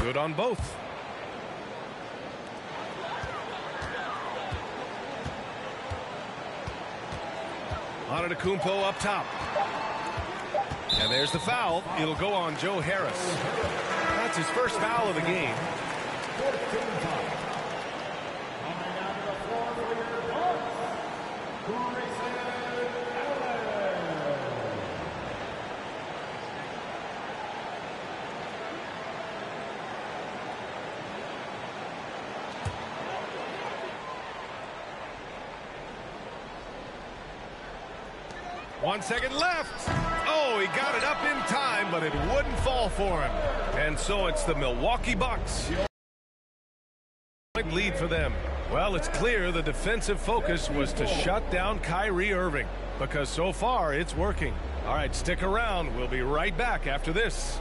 Good on both. Antetokounmpo up top. And there's the foul. It'll go on Joe Harris. That's his first foul of the game. One second left. Oh, he got it up in time, but it wouldn't fall for him. And so it's the Milwaukee Bucks. Lead for them. Well, it's clear the defensive focus was to shut down Kyrie Irving, because so far it's working. All right, stick around. We'll be right back after this.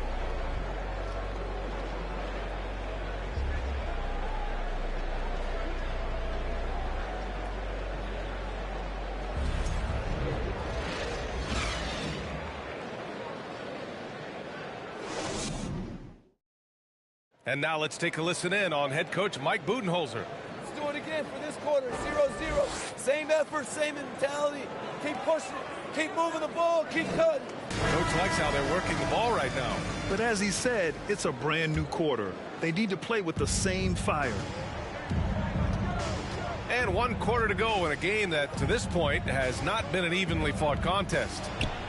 And now let's take a listen in on head coach Mike Budenholzer. Let's do it again for this quarter. 0-0. Same effort, same mentality. Keep pushing it. Keep moving the ball. Keep cutting. Coach likes how they're working the ball right now. But as he said, it's a brand new quarter. They need to play with the same fire. And 1 quarter to go in a game that, to this point, has not been an evenly fought contest.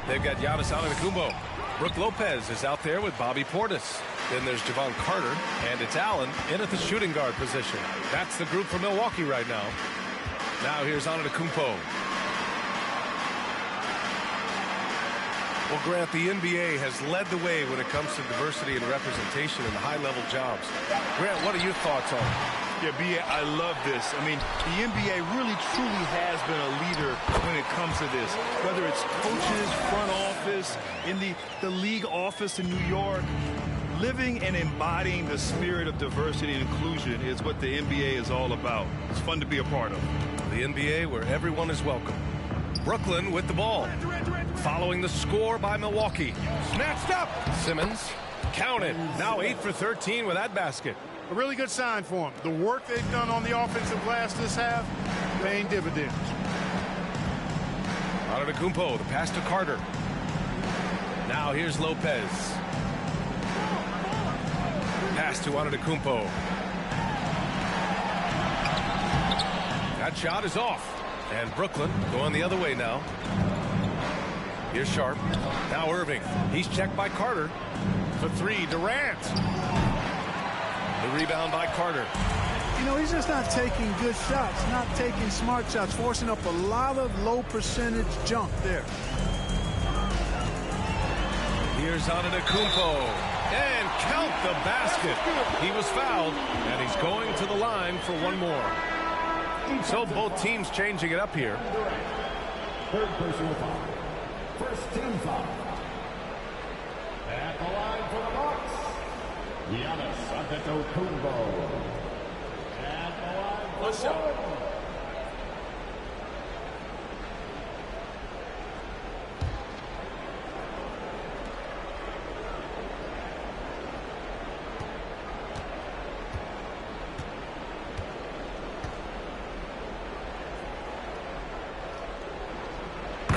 They've got Giannis Antetokounmpo. Brook Lopez is out there with Bobby Portis. Then there's Javon Carter, and it's Allen in at the shooting guard position. That's the group for Milwaukee right now. Now here's Antetokounmpo. Well, Grant, the NBA has led the way when it comes to diversity and representation in the high-level jobs. Grant, what are your thoughts on it? Yeah, B.A., I love this. I mean, the NBA really, truly has been a leader when it comes to this. Whether it's coaches, front office, in the league office in New York, living and embodying the spirit of diversity and inclusion is what the NBA is all about. It's fun to be a part of. The NBA where everyone is welcome. Brooklyn with the ball. Following the score by Milwaukee. Snatched up. Simmons counted. Now 8 for 13 with that basket. A really good sign for them. The work they've done on the offensive glass this half, paying dividends. Antetokounmpo, the pass to Carter. Now here's Lopez. Pass to Antetokounmpo. That shot is off. And Brooklyn going the other way now. Here's Sharp. Now Irving. He's checked by Carter. For three, Durant. The rebound by Carter. You know, he's just not taking good shots, not taking smart shots, forcing up a lot of low percentage jump there. Here's Antetokounmpo. And count the basket. He was fouled, and he's going to the line for one more. So both teams changing it up here. Third personal foul. First team foul. At the line for the Bucks, Giannis Antetokounmpo. At the line for What's up?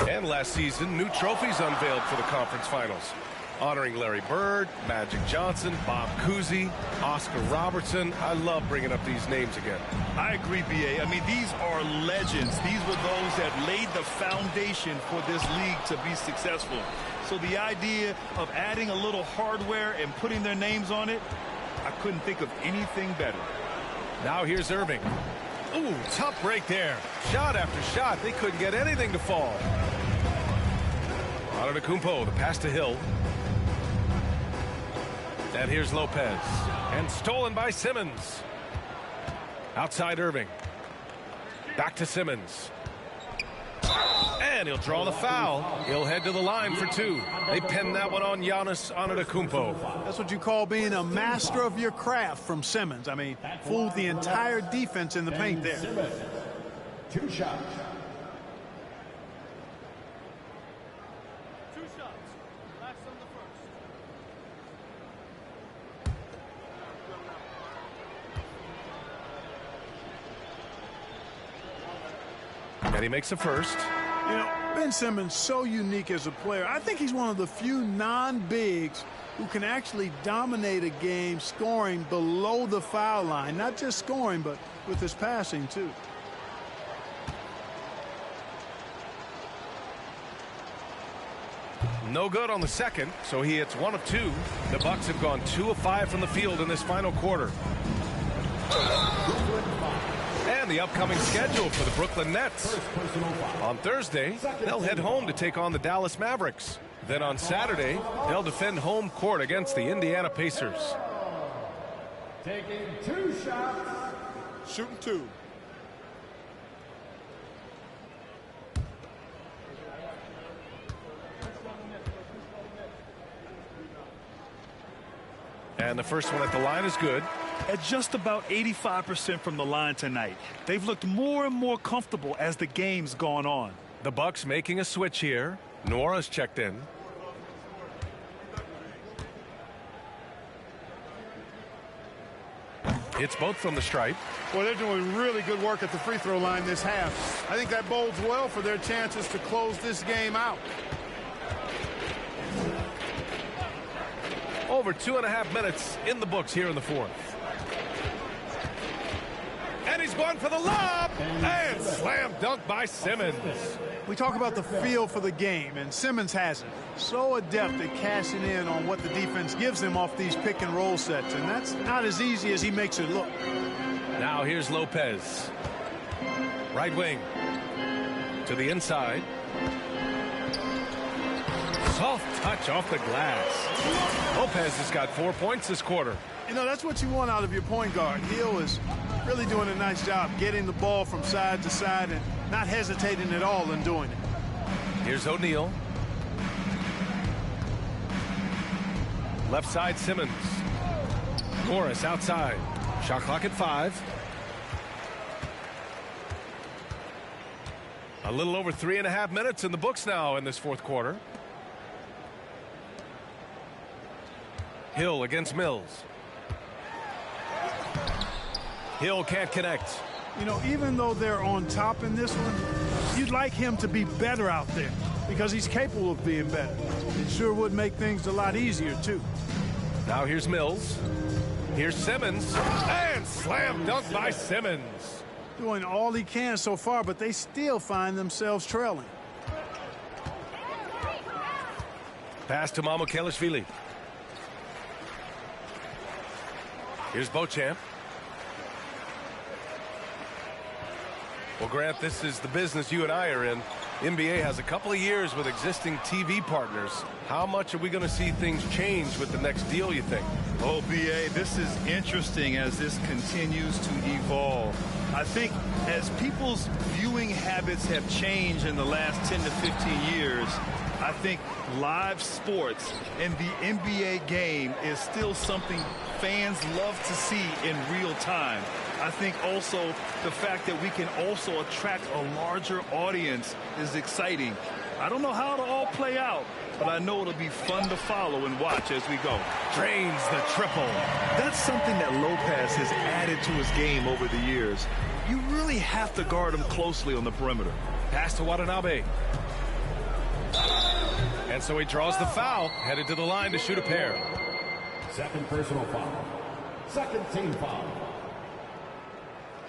And last season, new trophies unveiled for the conference finals, honoring Larry Bird, Magic Johnson, Bob Cousy, Oscar Robertson. I love bringing up these names again. I agree, B.A. I mean, these are legends. These were those that laid the foundation for this league to be successful. So the idea of adding a little hardware and putting their names on it, I couldn't think of anything better. Now here's Irving. Ooh, tough break there. Shot after shot. They couldn't get anything to fall. Antetokounmpo, the pass to Hill. And here's Lopez. And stolen by Simmons. Outside Irving. Back to Simmons. And he'll draw the foul. He'll head to the line for two. They pinned that one on Giannis Antetokounmpo. That's what you call being a master of your craft from Simmons. I mean, fooled the entire defense in the paint there. Two shots. And he makes the first. You know, Ben Simmons, so unique as a player. I think he's one of the few non-bigs who can actually dominate a game scoring below the foul line. Not just scoring, but with his passing, too. No good on the second, so he hits 1 of 2. The Bucks have gone 2 of 5 from the field in this final quarter. And the upcoming schedule for the Brooklyn Nets. On Thursday, they'll head home to take on the Dallas Mavericks. Then on Saturday, they'll defend home court against the Indiana Pacers. Taking 2 shots. Shooting 2. And the first one at the line is good. At just about 85% from the line tonight. They've looked more and more comfortable as the game's gone on. The Bucks making a switch here. Nora's checked in. Hits both from the stripe. Well, they're doing really good work at the free throw line this half. I think that bodes well for their chances to close this game out. Over 2.5 minutes in the books here in the fourth. And he's going for the lob. And slam dunk by Simmons. We talk about the feel for the game, and Simmons has it. So adept at cashing in on what the defense gives him off these pick and roll sets, and that's not as easy as he makes it look. Now here's Lopez. Right wing. To the inside. Soft touch off the glass. Lopez has got 4 points this quarter. You know, that's what you want out of your point guard. Hill is really doing a nice job getting the ball from side to side and not hesitating at all in doing it. Here's O'Neal. Left side Simmons. Morris outside. Shot clock at 5. A little over 3.5 minutes in the books now in this fourth quarter. Hill against Mills. Hill can't connect. You know, even though they're on top in this one, you'd like him to be better out there because he's capable of being better. It sure would make things a lot easier, too. Now here's Mills. Here's Simmons. And slam dunk by Simmons. Doing all he can so far, but they still find themselves trailing. Pass to Mamukelashvili. Here's Beauchamp. Well, Grant, this is the business you and I are in. NBA has a couple of years with existing TV partners. How much are we going to see things change with the next deal, you think? Oh, BA, this is interesting as this continues to evolve. I think as people's viewing habits have changed in the last 10 to 15 years, I think live sports and the NBA game is still something fans love to see in real time. I think also the fact that we can also attract a larger audience is exciting. I don't know how it'll all play out, but I know it'll be fun to follow and watch as we go. Drains the triple. That's something that Lopez has added to his game over the years. You really have to guard him closely on the perimeter. Pass to Watanabe. And so he draws the foul, headed to the line to shoot a pair. Second personal foul. Second team foul.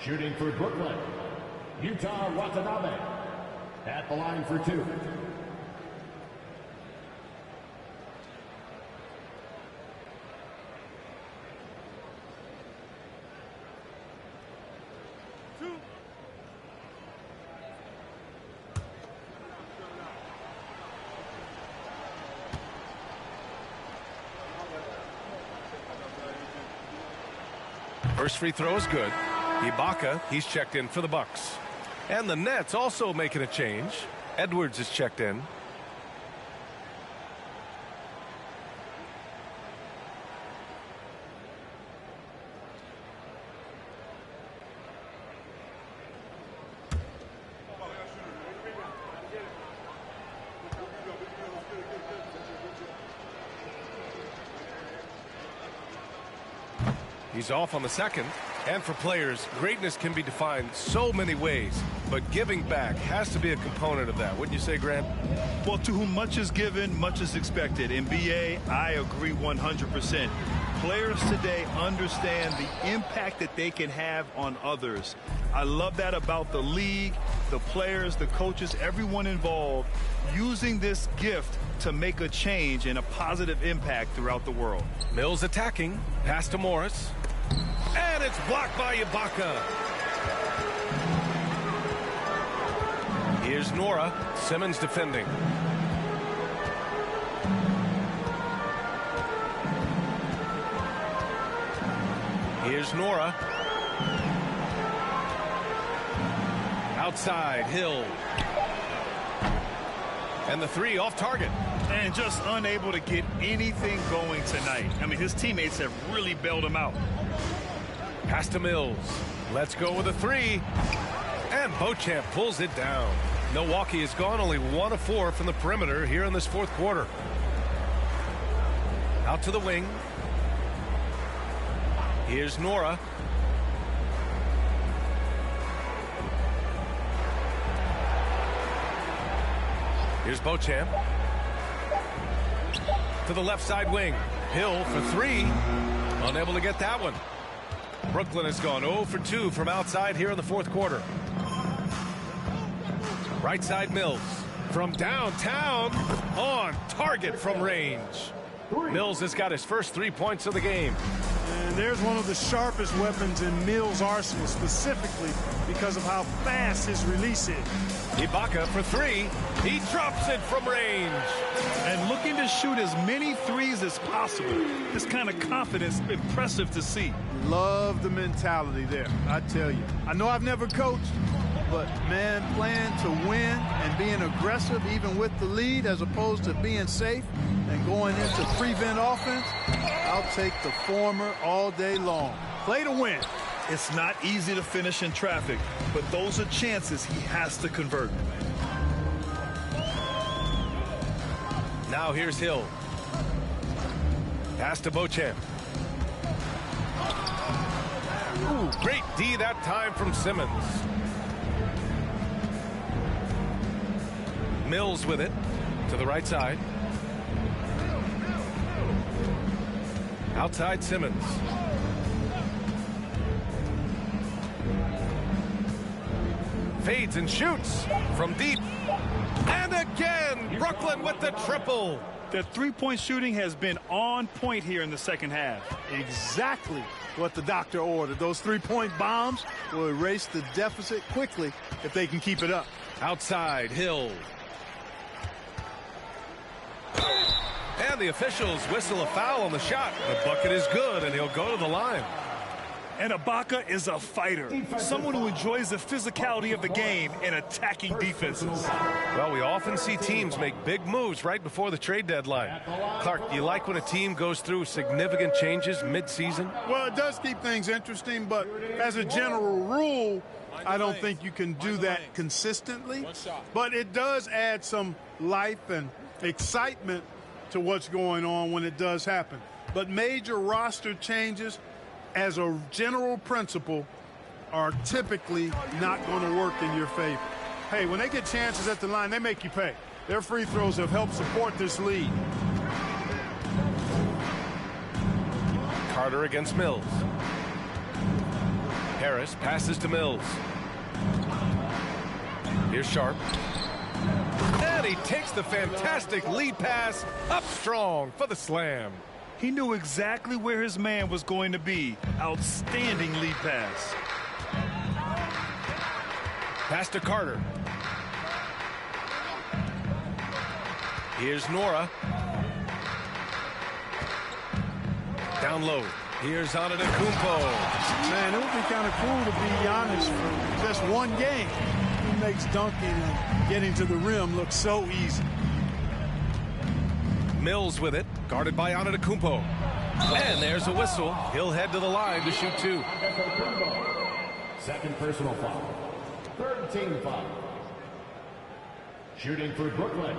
Shooting for Brooklyn, Utah Watanabe. At the line for two. First free throw is good. Ibaka, he's checked in for the Bucks. And the Nets also making a change. Edwards is checked in. He's off on the second. And for players, greatness can be defined so many ways, but giving back has to be a component of that. Wouldn't you say, Grant? Well, to whom much is given, much is expected. In BA, I agree 100%. Players today understand the impact that they can have on others. I love that about the league, the players, the coaches, everyone involved, using this gift to make a change and a positive impact throughout the world. Mills attacking. Pass to Morris. And it's blocked by Ibaka. Here's Nora. Simmons defending. Here's Nora. Outside, Hill. And the three off target. And just unable to get anything going tonight. I mean, his teammates have really bailed him out. Pass to Mills. Let's go with a three. And Beauchamp pulls it down. Milwaukee has gone only 1 of 4 from the perimeter here in this fourth quarter. Out to the wing. Here's Nora. Here's Beauchamp. To the left side wing. Hill for three. Unable to get that one. Brooklyn has gone 0 for 2 from outside here in the fourth quarter. Right side Mills. From downtown. On target from range. Mills has got his first 3 points of the game. And there's one of the sharpest weapons in Mills' arsenal, specifically because of how fast his release is. Ibaka for three. He drops it from range. And looking to shoot as many threes as possible. This kind of confidence, impressive to see. Love the mentality there, I tell you. I know I've never coached, but, man, playing to win and being aggressive even with the lead as opposed to being safe and going into prevent offense, I'll take the former all day long. Play to win. It's not easy to finish in traffic, but those are chances he has to convert. Now here's Hill. Pass to Beauchamp. Ooh, great D that time from Simmons. Mills with it to the right side. Outside Simmons. Fades and shoots from deep. And again, Brooklyn with the triple. That three-point shooting has been on point here in the second half. Exactly what the doctor ordered. Those three-point bombs will erase the deficit quickly if they can keep it up. Outside, Hill. And the officials whistle a foul on the shot. The bucket is good, and he'll go to the line. And Ibaka is a fighter, someone who enjoys the physicality of the game and attacking defenses. Well, we often see teams make big moves right before the trade deadline. Clark, do you like when a team goes through significant changes mid-season? Well, it does keep things interesting, but as a general rule, I don't think you can do that consistently. But it does add some life and excitement to what's going on when it does happen. But major roster changes, as a general principle, are typically not going to work in your favor. Hey, when they get chances at the line, they make you pay. Their free throws have helped support this lead. Carter against Mills. Harris passes to Mills. Here's Sharp. And he takes the fantastic lead pass up strong for the slam. He knew exactly where his man was going to be. Outstanding lead pass. Pass to Carter. Here's Nora. Down low. Here's Antetokounmpo. Man, it would be kind of cool to be honest for just one game. He makes dunking and getting to the rim look so easy. Mills with it, guarded by Antetokounmpo. And there's a whistle. He'll head to the line to shoot two. Second personal foul. Third team foul. Shooting for Brooklyn,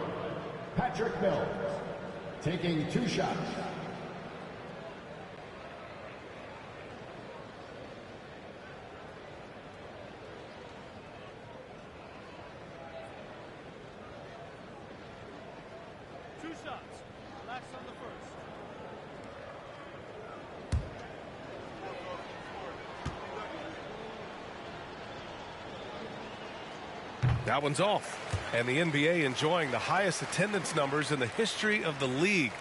Patrick Mills. Taking 2 shots. That one's off. And the NBA enjoying the highest attendance numbers in the history of the league.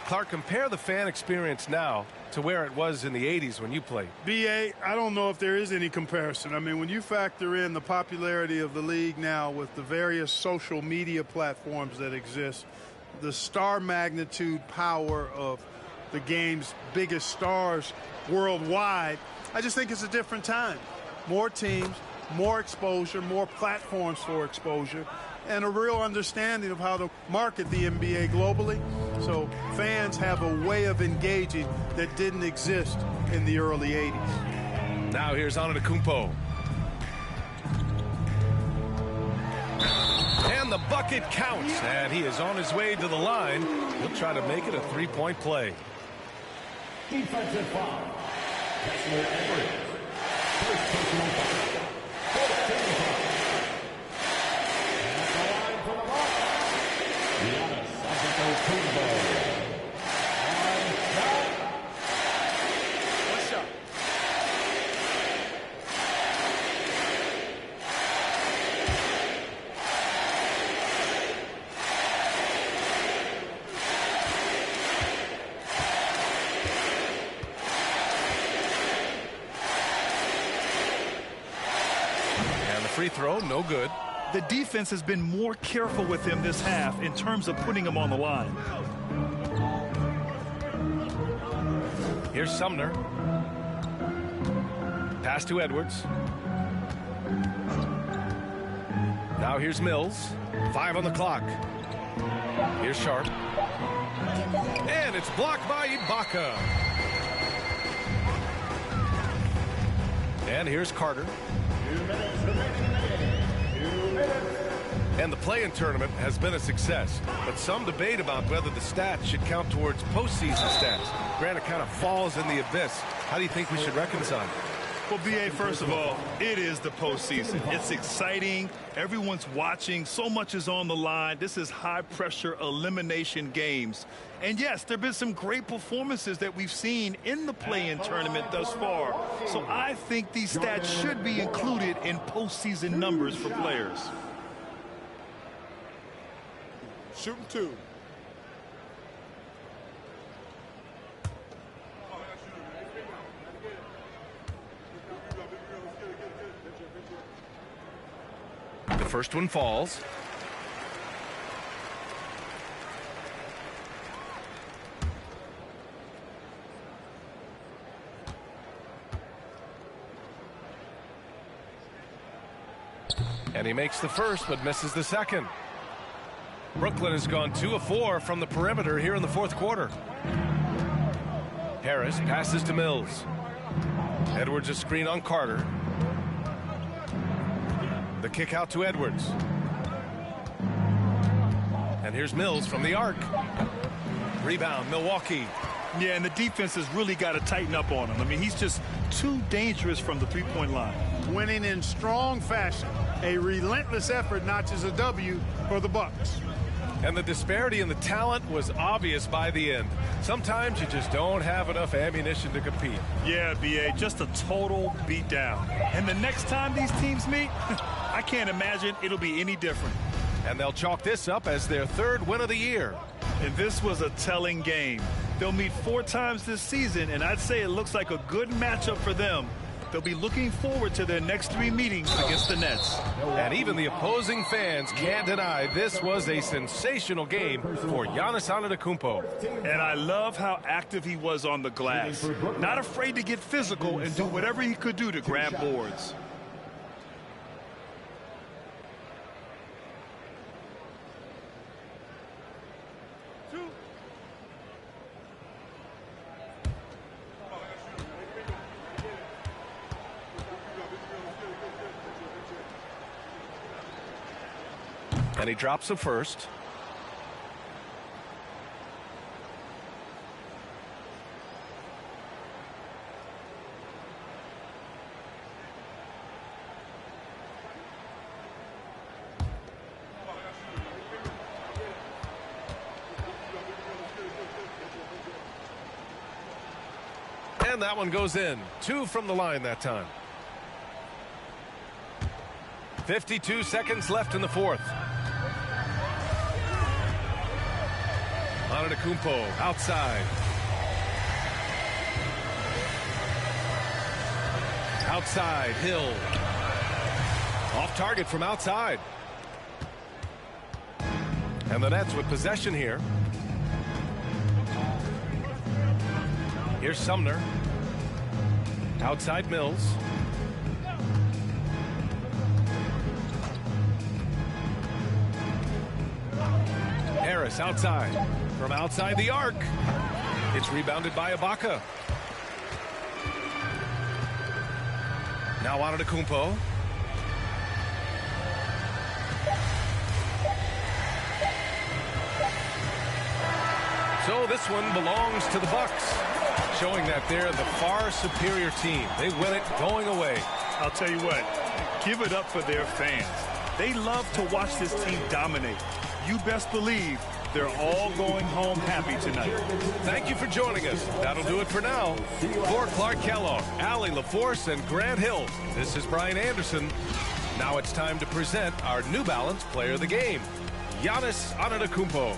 Clark, compare the fan experience now to where it was in the 80s when you played. B.A., I don't know if there is any comparison. I mean, when you factor in the popularity of the league now with the various social media platforms that exist, the star magnitude power of the game's biggest stars worldwide, I just think it's a different time. More teams, more exposure, more platforms for exposure, and a real understanding of how to market the NBA globally. So fans have a way of engaging that didn't exist in the early 80s. Now here's Antetokounmpo. And the bucket counts, and he is on his way to the line. He'll try to make it a three-point play. Defensive foul. Kessler Edwards. First personal foul. Fourth team foul. At the line for the box. Giannis Antetokounmpo. On shot. One shot. Free throw, no good. The defense has been more careful with him this half in terms of putting him on the line. Here's Sumner. Pass to Edwards. Now here's Mills. 5 on the clock. Here's Sharp. And it's blocked by Ibaka. And here's Carter. 2 minutes remaining. 2 minutes. And the play-in tournament has been a success, but some debate about whether the stats should count towards postseason stats. Grant, it kind of falls in the abyss. How do you think we should reconcile? Well, B.A., first of all, it is the postseason. It's exciting. Everyone's watching. So much is on the line. This is high-pressure elimination games. And, yes, there have been some great performances that we've seen in the play-in tournament thus far. So I think these stats should be included in postseason numbers for players. Shooting 2. The first one falls. And he makes the first, but misses the second. Brooklyn has gone 2 of 4 from the perimeter here in the fourth quarter. Harris passes to Mills. Edwards a screen on Carter. The kick out to Edwards. And here's Mills from the arc. Rebound, Milwaukee. Yeah, and the defense has really got to tighten up on him. I mean, he's just too dangerous from the three-point line. Winning in strong fashion. A relentless effort notches a W for the Bucks. And the disparity in the talent was obvious by the end. Sometimes you just don't have enough ammunition to compete. Yeah, B.A., just a total beatdown. And the next time these teams meet, I can't imagine it'll be any different. And they'll chalk this up as their 3rd win of the year. And this was a telling game. They'll meet 4 times this season, and I'd say it looks like a good matchup for them. They'll be looking forward to their next 3 meetings against the Nets. And even the opposing fans can't deny this was a sensational game for Giannis Antetokounmpo. And I love how active he was on the glass. Not afraid to get physical and do whatever he could do to grab boards. And he drops the first. And that one goes in. 2 from the line that time. 52 seconds left in the fourth. Antetokounmpo outside. Outside, Hill. Off target from outside. And the Nets with possession here. Here's Sumner. Outside Mills. Harris outside. From outside the arc. It's rebounded by Ibaka. Now Antetokounmpo. So this one belongs to the Bucks, showing that they're the far superior team. They win it going away. I'll tell you what, give it up for their fans. They love to watch this team dominate. You best believe they're all going home happy tonight. Thank you for joining us. That'll do it for now. For Clark Kellogg, Allie LaForce, and Grant Hill, this is Brian Anderson. Now it's time to present our New Balance Player of the Game, Giannis Antetokounmpo.